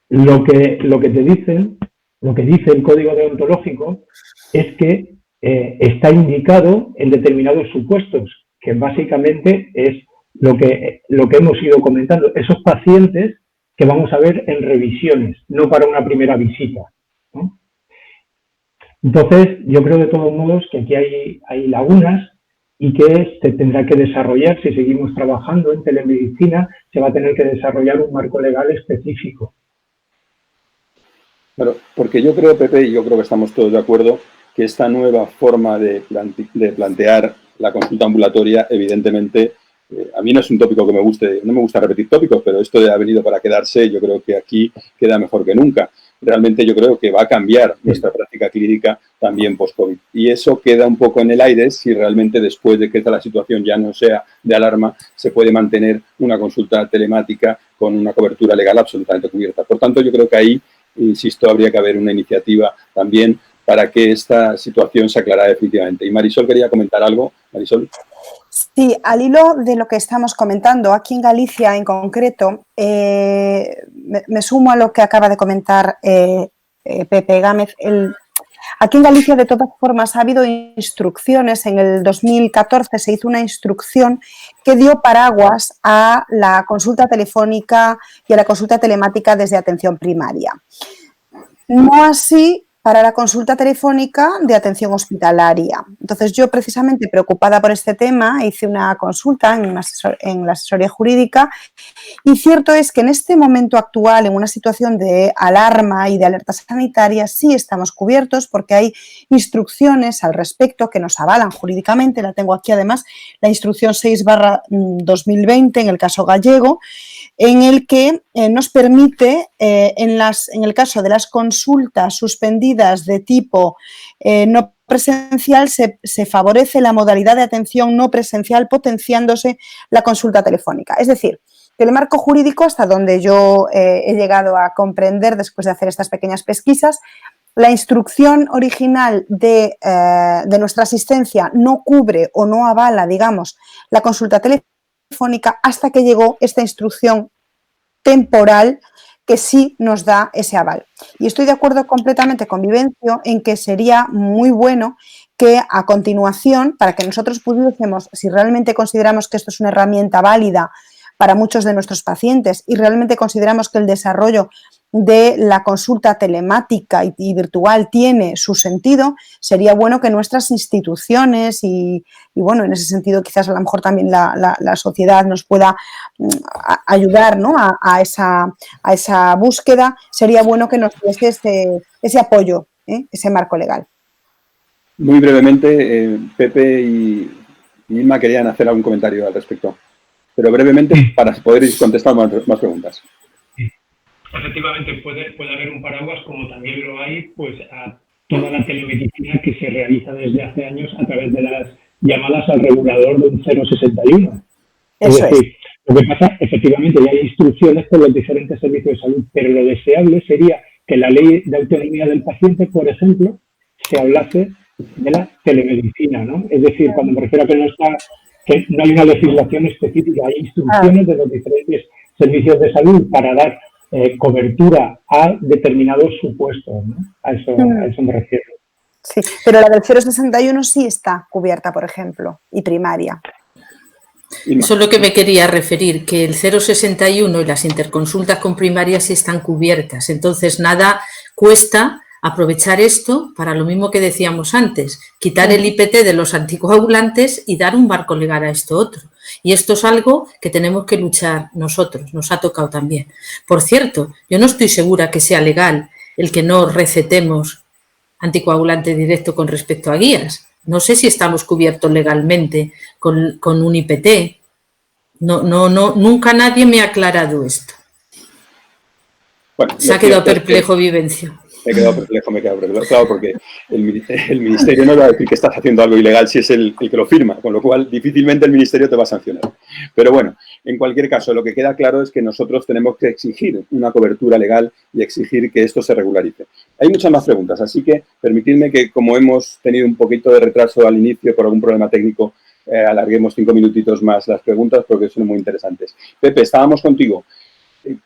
lo que te dicen, lo que dice el Código Deontológico es que está indicado en determinados supuestos, que básicamente es lo que hemos ido comentando, esos pacientes que vamos a ver en revisiones, no para una primera visita, ¿no? Entonces, yo creo de todos modos que aquí hay lagunas y que se tendrá que desarrollar, si seguimos trabajando en telemedicina, se va a tener que desarrollar un marco legal específico. Claro, porque yo creo, Pepe, y yo creo que estamos todos de acuerdo, que esta nueva forma de plantear la consulta ambulatoria, evidentemente, a mí no es un tópico que me guste, no me gusta repetir tópicos, pero esto ha venido para quedarse, yo creo que aquí queda mejor que nunca. Realmente yo creo que va a cambiar nuestra práctica clínica también post-COVID. Y eso queda un poco en el aire si realmente después de que la situación ya no sea de alarma, se puede mantener una consulta telemática con una cobertura legal absolutamente cubierta. Por tanto, yo creo que ahí, insisto, habría que haber una iniciativa también para que esta situación se aclarara definitivamente. Y Marisol quería comentar algo. Marisol. Sí, al hilo de lo que estamos comentando, aquí en Galicia en concreto, me sumo a lo que acaba de comentar Pepe Gámez. Aquí en Galicia, de todas formas, ha habido instrucciones. En el 2014 se hizo una instrucción que dio paraguas a la consulta telefónica y a la consulta telemática desde atención primaria. No así para la consulta telefónica de atención hospitalaria. Entonces, yo precisamente preocupada por este tema hice una consulta en la asesoría jurídica y cierto es que en este momento actual, en una situación de alarma y de alerta sanitaria, sí estamos cubiertos porque hay instrucciones al respecto que nos avalan jurídicamente. La tengo aquí además, la instrucción 6/2020 en el caso gallego, en el que nos permite, en el caso de las consultas suspendidas de tipo no presencial, se favorece la modalidad de atención no presencial potenciándose la consulta telefónica. Es decir, que el marco jurídico, hasta donde yo he llegado a comprender después de hacer estas pequeñas pesquisas, la instrucción original de nuestra asistencia no cubre o no avala, digamos, la consulta telefónica hasta que llegó esta instrucción temporal que sí nos da ese aval. Y estoy de acuerdo completamente con Vivencio en que sería muy bueno que a continuación, para que nosotros pudiésemos, si realmente consideramos que esto es una herramienta válida para muchos de nuestros pacientes y realmente consideramos que el desarrollo de la consulta telemática y virtual tiene su sentido, sería bueno que nuestras instituciones y bueno, en ese sentido quizás a lo mejor también la sociedad nos pueda ayudar, ¿no?, a esa búsqueda. Sería bueno que nos diese ese apoyo, ese marco legal. Muy brevemente, Pepe y Inma querían hacer algún comentario al respecto, pero brevemente para poder contestar más preguntas. Efectivamente, puede haber un paraguas, como también lo hay, pues a toda la telemedicina que se realiza desde hace años a través de las llamadas al regulador de un 061. Eso es decir, lo que pasa, efectivamente, ya hay instrucciones por los diferentes servicios de salud, pero lo deseable sería que la ley de autonomía del paciente, por ejemplo, se hablase de la telemedicina, ¿no? Es decir, cuando me refiero a que no hay una legislación específica, hay instrucciones de los diferentes servicios de salud para dar cobertura a determinados supuestos, ¿no? A eso me refiero. Sí, pero la del 061 sí está cubierta, por ejemplo, y primaria. Eso es lo que me quería referir, que el 061 y las interconsultas con primaria sí están cubiertas. Entonces, nada cuesta aprovechar esto para lo mismo que decíamos antes, quitar el IPT de los anticoagulantes y dar un marco legal a esto otro. Y esto es algo que tenemos que luchar nosotros, nos ha tocado también. Por cierto, yo no estoy segura que sea legal el que no recetemos anticoagulante directo con respecto a guías. No sé si estamos cubiertos legalmente con un IPT. No, nunca nadie me ha aclarado esto. Bueno, se ha quedado perplejo Vivencio. Me he quedado perplejo, claro, porque el Ministerio no va a decir que estás haciendo algo ilegal si es el que lo firma, con lo cual difícilmente el Ministerio te va a sancionar. Pero bueno, en cualquier caso, lo que queda claro es que nosotros tenemos que exigir una cobertura legal y exigir que esto se regularice. Hay muchas más preguntas, así que permitidme que, como hemos tenido un poquito de retraso al inicio por algún problema técnico, alarguemos 5 minutitos más las preguntas porque son muy interesantes. Pepe, estábamos contigo.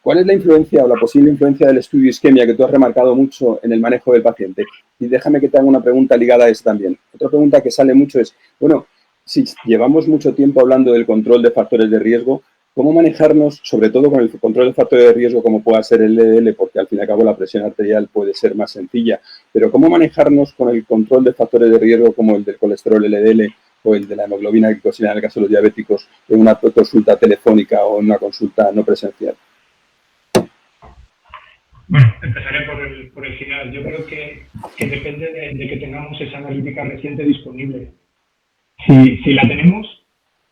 ¿Cuál es la influencia o la posible influencia del estudio isquemia que tú has remarcado mucho en el manejo del paciente? Y déjame que te haga una pregunta ligada a eso también. Otra pregunta que sale mucho es, bueno, si llevamos mucho tiempo hablando del control de factores de riesgo, ¿cómo manejarnos, sobre todo con el control de factores de riesgo como pueda ser el LDL, porque al fin y al cabo la presión arterial puede ser más sencilla, pero cómo manejarnos con el control de factores de riesgo como el del colesterol LDL o el de la hemoglobina glicosílica en el caso de los diabéticos en una consulta telefónica o en una consulta no presencial? Bueno, empezaré por el final. Yo creo que depende de que tengamos esa analítica reciente disponible. Si la tenemos,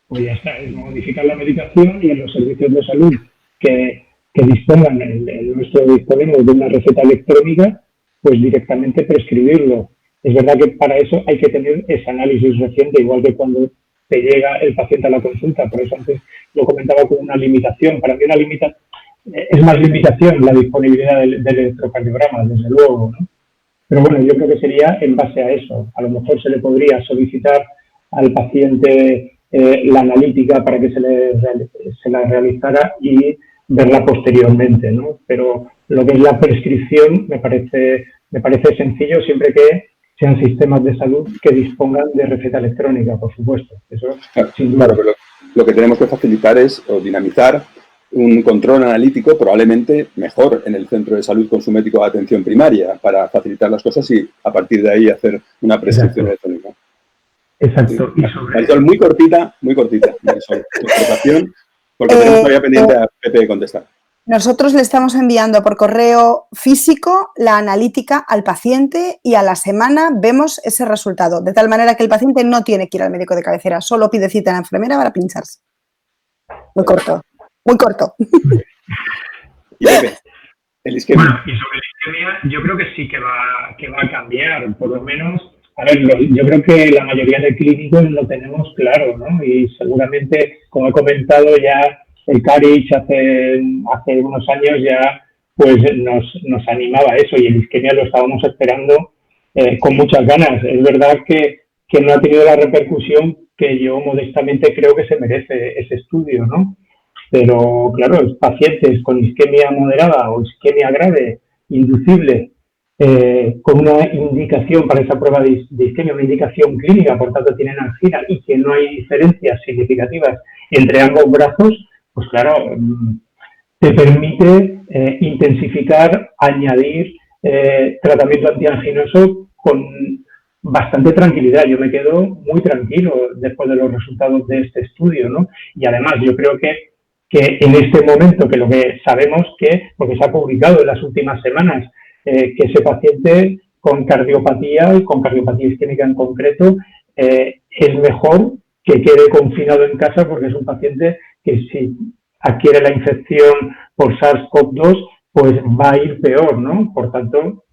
pues ya está, es modificar la medicación y en los servicios de salud que dispongan, el nuestro disponemos de una receta electrónica, pues directamente prescribirlo. Es verdad que para eso hay que tener ese análisis reciente, igual que cuando te llega el paciente a la consulta. Por eso antes lo comentaba con una limitación. Para mí es más limitación la disponibilidad del electrocardiograma, desde luego, ¿no? Pero bueno, yo creo que sería en base a eso. A lo mejor se le podría solicitar al paciente la analítica para que se la realizara y verla posteriormente, ¿no? Pero lo que es la prescripción me parece sencillo siempre que sean sistemas de salud que dispongan de receta electrónica, por supuesto. Eso, sin duda. Claro, pero lo que tenemos que facilitar es o dinamizar un control analítico probablemente mejor en el centro de salud con su médico de atención primaria para facilitar las cosas y a partir de ahí hacer una prescripción electrónica. Exacto. Sí. Marisol, muy cortita, Marisol, porque tenemos todavía pendiente a Pepe de contestar. Nosotros le estamos enviando por correo físico la analítica al paciente y a la semana vemos ese resultado, de tal manera que el paciente no tiene que ir al médico de cabecera, solo pide cita a la enfermera para pincharse. Muy corto. Muy corto. Y Pepe, el isquemia. Bueno, y sobre el isquemia, yo creo que sí que va a cambiar, por lo menos. A ver, yo creo que la mayoría de clínicos lo tenemos claro, ¿no? Y seguramente, como he comentado, ya el Carich hace unos años ya pues nos animaba a eso y el isquemia lo estábamos esperando con muchas ganas. Es verdad que no ha tenido la repercusión que yo modestamente creo que se merece ese estudio, ¿no? Pero, claro, pacientes con isquemia moderada o isquemia grave, inducible, con una indicación para esa prueba de isquemia, una indicación clínica, por tanto tienen angina y que no hay diferencias significativas entre ambos brazos, pues claro, te permite intensificar, añadir tratamiento antianginoso con bastante tranquilidad. Yo me quedo muy tranquilo después de los resultados de este estudio, ¿no? Y además yo creo que en este momento, que lo que sabemos porque se ha publicado en las últimas semanas, que ese paciente con cardiopatía y con cardiopatía isquémica en concreto, es mejor que quede confinado en casa, porque es un paciente que si adquiere la infección por SARS-CoV-2, pues va a ir peor, ¿no? Por tanto,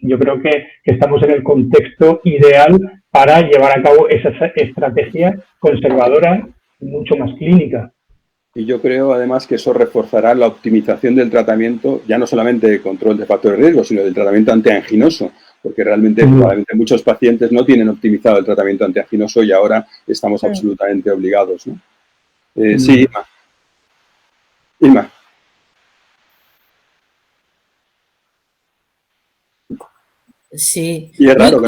yo creo que estamos en el contexto ideal para llevar a cabo esa estrategia conservadora mucho más clínica. Y yo creo, además, que eso reforzará la optimización del tratamiento, ya no solamente de control de factores de riesgo, sino del tratamiento antianginoso, porque realmente probablemente muchos pacientes no tienen optimizado el tratamiento antianginoso y ahora estamos absolutamente obligados, ¿no? Sí, Irma. Sí, Y es raro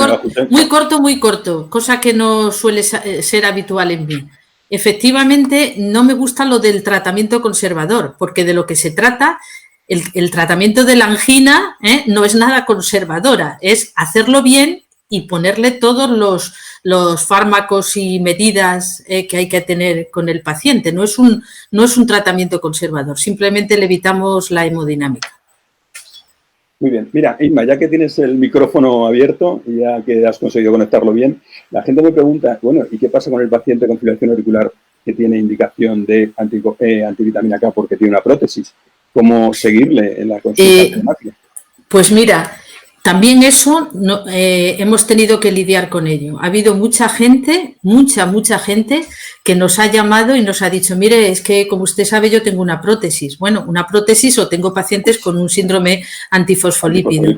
muy corto, cosa que no suele ser habitual en mí. Efectivamente, no me gusta lo del tratamiento conservador, porque de lo que se trata, el tratamiento de la angina no es nada conservadora, es hacerlo bien y ponerle todos los fármacos y medidas que hay que tener con el paciente. No es un tratamiento conservador, simplemente le evitamos la hemodinámica. Muy bien. Mira, Irma, ya que tienes el micrófono abierto y ya que has conseguido conectarlo bien, la gente me pregunta, bueno, ¿y qué pasa con el paciente con fibrilación auricular que tiene indicación de antivitamina K porque tiene una prótesis? ¿Cómo seguirle en la consulta telemática? Pues mira, también eso hemos tenido que lidiar con ello. Ha habido mucha gente que nos ha llamado y nos ha dicho, mire, es que como usted sabe yo tengo una prótesis. Bueno, una prótesis o tengo pacientes con un síndrome antifosfolípido.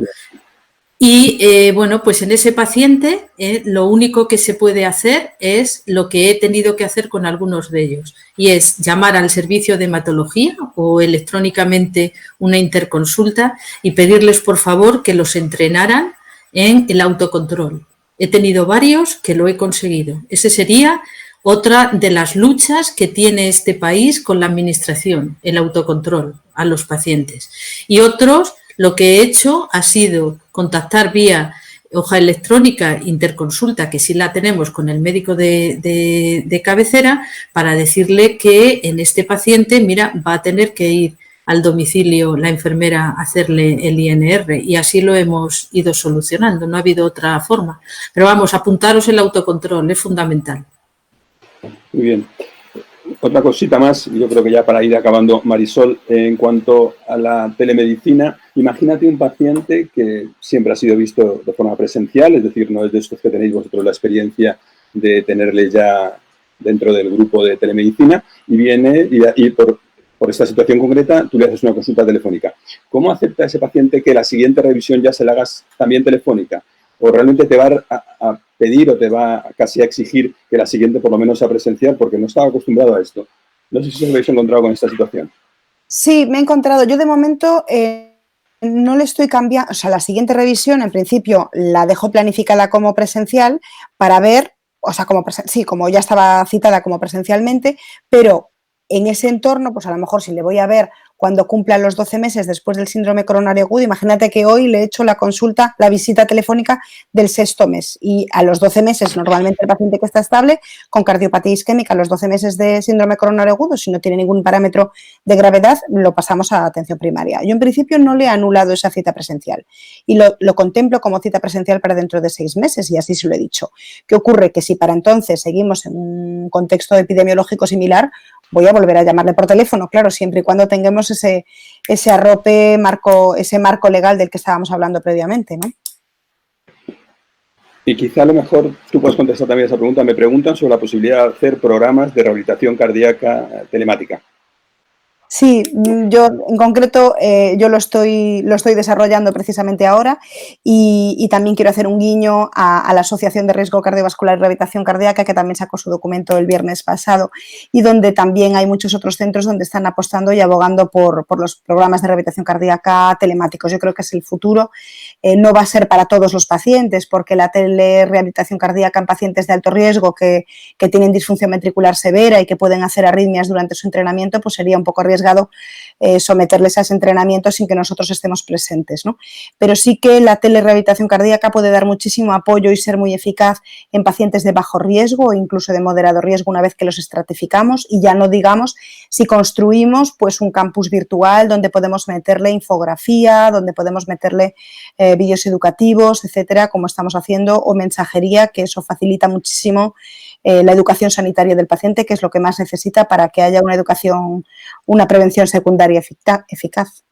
Y bueno, pues en ese paciente lo único que se puede hacer es lo que he tenido que hacer con algunos de ellos, y es llamar al servicio de hematología o electrónicamente una interconsulta y pedirles por favor que los entrenaran en el autocontrol. He tenido varios que lo he conseguido. Ese sería otra de las luchas que tiene este país con la administración, el autocontrol a los pacientes. Y otros, lo que he hecho ha sido contactar vía hoja electrónica, interconsulta, que sí la tenemos con el médico de cabecera, para decirle que en este paciente, mira, va a tener que ir al domicilio la enfermera a hacerle el INR, y así lo hemos ido solucionando, no ha habido otra forma. Pero vamos, apuntaros el autocontrol, es fundamental. Muy bien. Otra cosita más, yo creo que ya para ir acabando, Marisol, en cuanto a la telemedicina, imagínate un paciente que siempre ha sido visto de forma presencial, es decir, no es de estos que tenéis vosotros la experiencia de tenerle ya dentro del grupo de telemedicina, y viene y por esta situación concreta tú le haces una consulta telefónica. ¿Cómo acepta ese paciente que la siguiente revisión ya se la hagas también telefónica? ¿O realmente te va a pedir o te va casi a exigir que la siguiente por lo menos sea presencial porque no estaba acostumbrado a esto? No sé si os habéis encontrado con esta situación. Sí, me he encontrado. Yo de momento no le estoy cambiando, o sea, la siguiente revisión en principio la dejo planificada como presencial para ver, o sea, como ya estaba citada como presencialmente, pero en ese entorno, pues a lo mejor si le voy a ver cuando cumplan los 12 meses después del síndrome coronario agudo, imagínate que hoy le he hecho la consulta, la visita telefónica del 6º mes, y a los 12 meses normalmente el paciente que está estable con cardiopatía isquémica a los 12 meses de síndrome coronario agudo, si no tiene ningún parámetro de gravedad, lo pasamos a atención primaria. Yo en principio no le he anulado esa cita presencial y lo contemplo como cita presencial para dentro de 6 meses, y así se lo he dicho. ¿Qué ocurre? Que si para entonces seguimos en un contexto epidemiológico similar, voy a volver a llamarle por teléfono, claro, siempre y cuando tengamos ese marco legal del que estábamos hablando previamente, ¿no? Y quizá a lo mejor tú puedes contestar también esa pregunta. Me preguntan sobre la posibilidad de hacer programas de rehabilitación cardíaca telemática. Sí, yo en concreto yo lo estoy desarrollando precisamente ahora y también quiero hacer un guiño a la Asociación de Riesgo Cardiovascular y Rehabilitación Cardíaca, que también sacó su documento el viernes pasado, y donde también hay muchos otros centros donde están apostando y abogando por los programas de rehabilitación cardíaca telemáticos. Yo creo que es el futuro. No va a ser para todos los pacientes, porque la telerehabilitación cardíaca en pacientes de alto riesgo que tienen disfunción ventricular severa y que pueden hacer arritmias durante su entrenamiento, pues sería un poco arriesgado someterles a ese entrenamiento sin que nosotros estemos presentes, ¿no? Pero sí que la telerehabilitación cardíaca puede dar muchísimo apoyo y ser muy eficaz en pacientes de bajo riesgo o incluso de moderado riesgo una vez que los estratificamos, y ya no digamos si construimos pues un campus virtual donde podemos meterle infografía, donde podemos meterle vídeos educativos, etcétera, como estamos haciendo, o mensajería, que eso facilita muchísimo la educación sanitaria del paciente, que es lo que más necesita para que haya una prevención secundaria eficaz.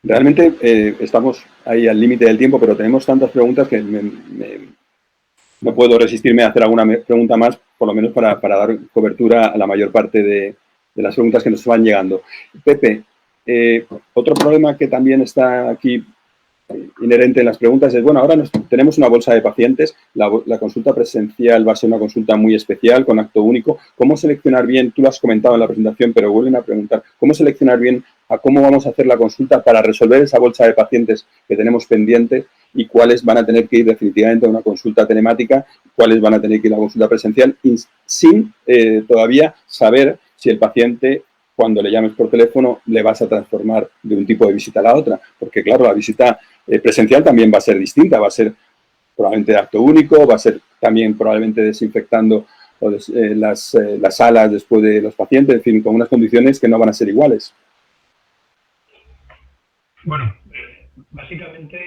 Realmente estamos ahí al límite del tiempo, pero tenemos tantas preguntas que no puedo resistirme a hacer alguna pregunta más, por lo menos para dar cobertura a la mayor parte de las preguntas que nos van llegando. Pepe, otro problema que también está aquí inherente en las preguntas es, bueno, ahora tenemos una bolsa de pacientes, la consulta presencial va a ser una consulta muy especial, con acto único. ¿Cómo seleccionar bien? Tú lo has comentado en la presentación, pero vuelven a preguntar, ¿cómo seleccionar bien a cómo vamos a hacer la consulta para resolver esa bolsa de pacientes que tenemos pendientes y cuáles van a tener que ir definitivamente a una consulta telemática, cuáles van a tener que ir a la consulta presencial, sin todavía saber si el paciente, cuando le llames por teléfono, le vas a transformar de un tipo de visita a la otra? Porque, claro, la visita presencial también va a ser distinta, va a ser probablemente de acto único, va a ser también probablemente desinfectando las salas después de los pacientes, en fin, con unas condiciones que no van a ser iguales. Bueno, básicamente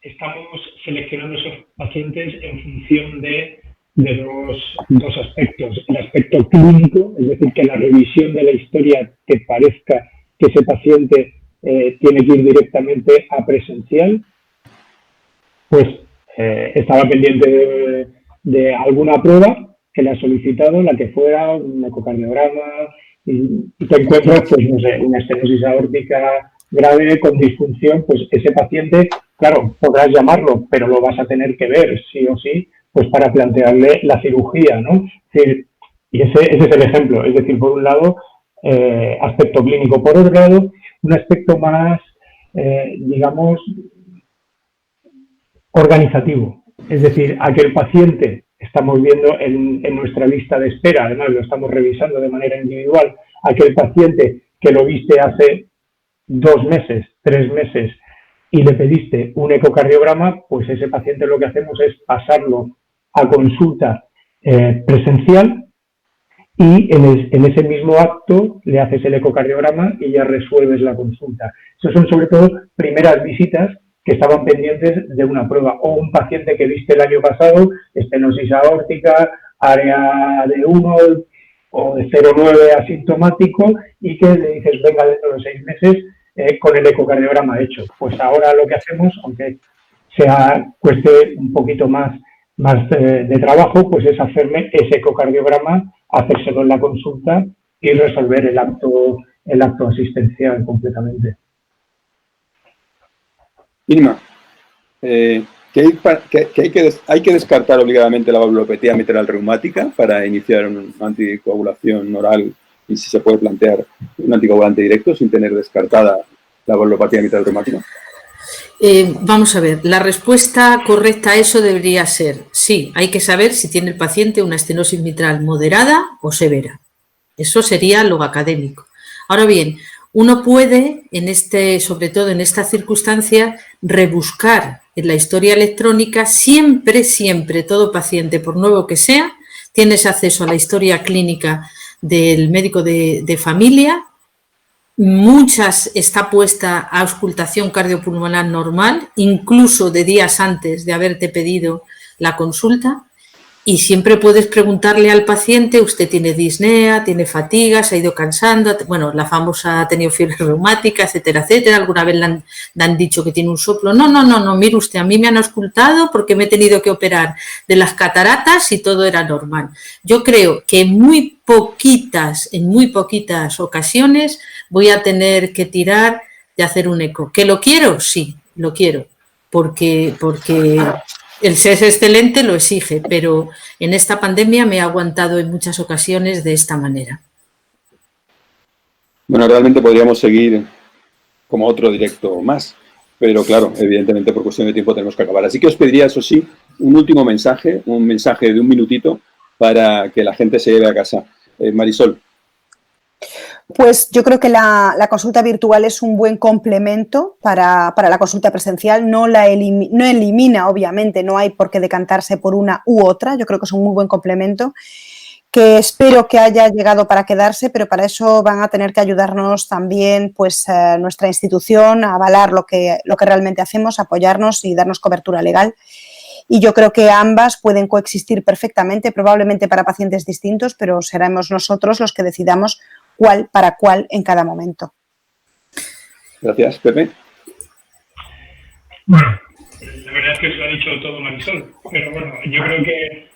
estamos seleccionando esos pacientes en función de dos aspectos. El aspecto clínico, es decir, que la revisión de la historia te parezca que ese paciente tiene que ir directamente a presencial, pues estaba pendiente de alguna prueba que le ha solicitado, la que fuera, un ecocardiograma, y te encuentras, pues no sé, una estenosis aórtica grave con disfunción, pues ese paciente, claro, podrás llamarlo, pero lo vas a tener que ver sí o sí, pues para plantearle la cirugía, ¿no? Es decir, y ese es el ejemplo, es decir, por un lado, aspecto clínico, por otro lado, un aspecto más, digamos, organizativo, es decir, aquel paciente, estamos viendo en nuestra lista de espera, además lo estamos revisando de manera individual, aquel paciente que lo viste hace 2 meses, 3 meses y le pediste un ecocardiograma, pues ese paciente lo que hacemos es pasarlo a consulta presencial y en ese mismo acto le haces el ecocardiograma y ya resuelves la consulta. Esas son sobre todo primeras visitas que estaban pendientes de una prueba, o un paciente que viste el año pasado, estenosis aórtica, área de 1 o de 0,9 asintomático, y que le dices, venga dentro de 6 meses con el ecocardiograma hecho. Pues ahora lo que hacemos, aunque cueste un poquito más de trabajo, pues es hacerme ese ecocardiograma, hacérselo en la consulta y resolver el acto asistencial completamente. Irma, hay que descartar obligadamente la valvulopatía mitral reumática para iniciar una anticoagulación oral, y si se puede plantear un anticoagulante directo sin tener descartada la valvulopatía mitral reumática? Vamos a ver, la respuesta correcta a eso debería ser sí, hay que saber si tiene el paciente una estenosis mitral moderada o severa. Eso sería lo académico. Ahora bien, uno puede, sobre todo en esta circunstancia, rebuscar en la historia electrónica. Siempre, todo paciente, por nuevo que sea, tienes acceso a la historia clínica del médico de familia. Muchas está puesta a auscultación cardiopulmonar normal, incluso de días antes de haberte pedido la consulta. Y siempre puedes preguntarle al paciente, usted tiene disnea, tiene fatiga, se ha ido cansando, bueno, la famosa ha tenido fiebre reumática, etcétera, etcétera. Alguna vez le han dicho que tiene un soplo. No, mire usted, a mí me han auscultado porque me he tenido que operar de las cataratas y todo era normal. Yo creo que en muy poquitas ocasiones voy a tener que tirar de hacer un eco. ¿Que lo quiero? Sí, lo quiero, porque el SES excelente lo exige, pero en esta pandemia me ha aguantado en muchas ocasiones de esta manera. Bueno, realmente podríamos seguir como otro directo más, pero claro, evidentemente por cuestión de tiempo tenemos que acabar. Así que os pediría, eso sí, un último mensaje, un mensaje de 1 minutito para que la gente se lleve a casa. Marisol. Pues yo creo que la consulta virtual es un buen complemento para la consulta presencial. No elimina, obviamente, no hay por qué decantarse por una u otra. Yo creo que es un muy buen complemento que espero que haya llegado para quedarse, pero para eso van a tener que ayudarnos también pues, nuestra institución a avalar lo que realmente hacemos, apoyarnos y darnos cobertura legal. Y yo creo que ambas pueden coexistir perfectamente, probablemente para pacientes distintos, pero seremos nosotros los que decidamos cuál para cuál en cada momento. Gracias, Pepe. Bueno, la verdad es que se lo ha dicho todo Marisol, pero bueno, yo creo que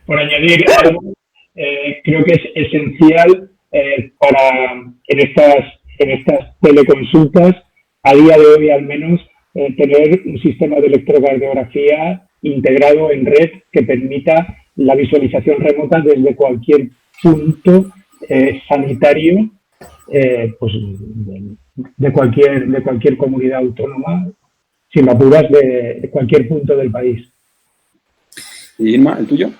por añadir algo, creo que es esencial en estas teleconsultas, a día de hoy al menos, tener un sistema de electrocardiografía integrado en red que permita la visualización remota desde cualquier punto sanitario pues de cualquier comunidad autónoma, sin apuras de cualquier punto del país. ¿Y Irma, el tuyo?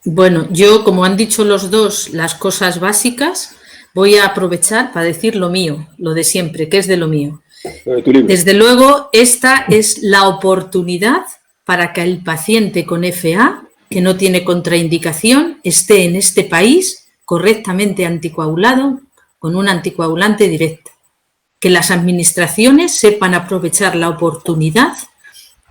Bueno, yo, como han dicho los dos, las cosas básicas, voy a aprovechar para decir lo mío, lo de siempre, que es de lo mío. Desde luego, esta es la oportunidad para que el paciente con FA, que no tiene contraindicación, esté en este país correctamente anticoagulado con un anticoagulante directo. Que las administraciones sepan aprovechar la oportunidad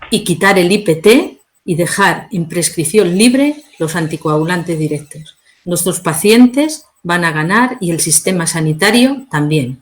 y quitar el IPT y dejar en prescripción libre los anticoagulantes directos. Nuestros pacientes van a ganar y el sistema sanitario también.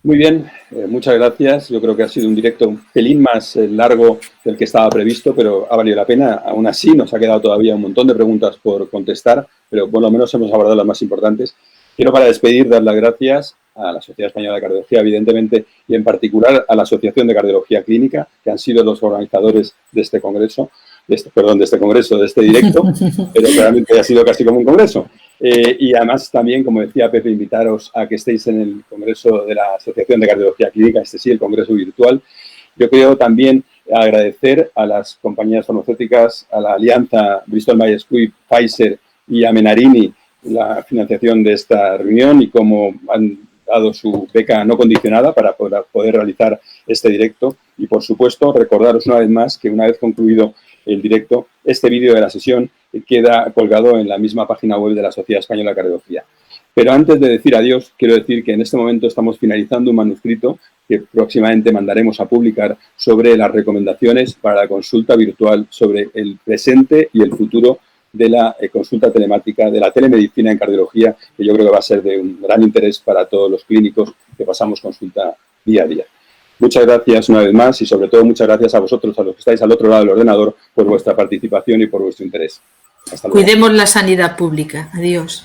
Muy bien, muchas gracias. Yo creo que ha sido un directo un pelín más largo del que estaba previsto, pero ha valido la pena. Aún así, nos ha quedado todavía un montón de preguntas por contestar, pero por lo menos hemos abordado las más importantes. Quiero, para despedir, dar las gracias a la Sociedad Española de Cardiología, evidentemente, y en particular a la Asociación de Cardiología Clínica, que han sido los organizadores de este congreso, de este directo, pero realmente ha sido casi como un congreso. Y además también, como decía Pepe, invitaros a que estéis en el congreso de la Asociación de Cardiología Clínica, este sí, el congreso virtual. Yo quiero también agradecer a las compañías farmacéuticas, a la alianza Bristol Myers Squibb, Pfizer y a Menarini la financiación de esta reunión y cómo han dado su beca no condicionada para poder realizar este directo. Y, por supuesto, recordaros una vez más que una vez concluido el directo, este vídeo de la sesión queda colgado en la misma página web de la Sociedad Española de Cardiología. Pero antes de decir adiós, quiero decir que en este momento estamos finalizando un manuscrito que próximamente mandaremos a publicar sobre las recomendaciones para la consulta virtual, sobre el presente y el futuro de la consulta telemática, de la telemedicina en cardiología, que yo creo que va a ser de un gran interés para todos los clínicos que pasamos consulta día a día. Muchas gracias una vez más y, sobre todo, muchas gracias a vosotros, a los que estáis al otro lado del ordenador, por vuestra participación y por vuestro interés. Hasta luego. Cuidemos la sanidad pública. Adiós.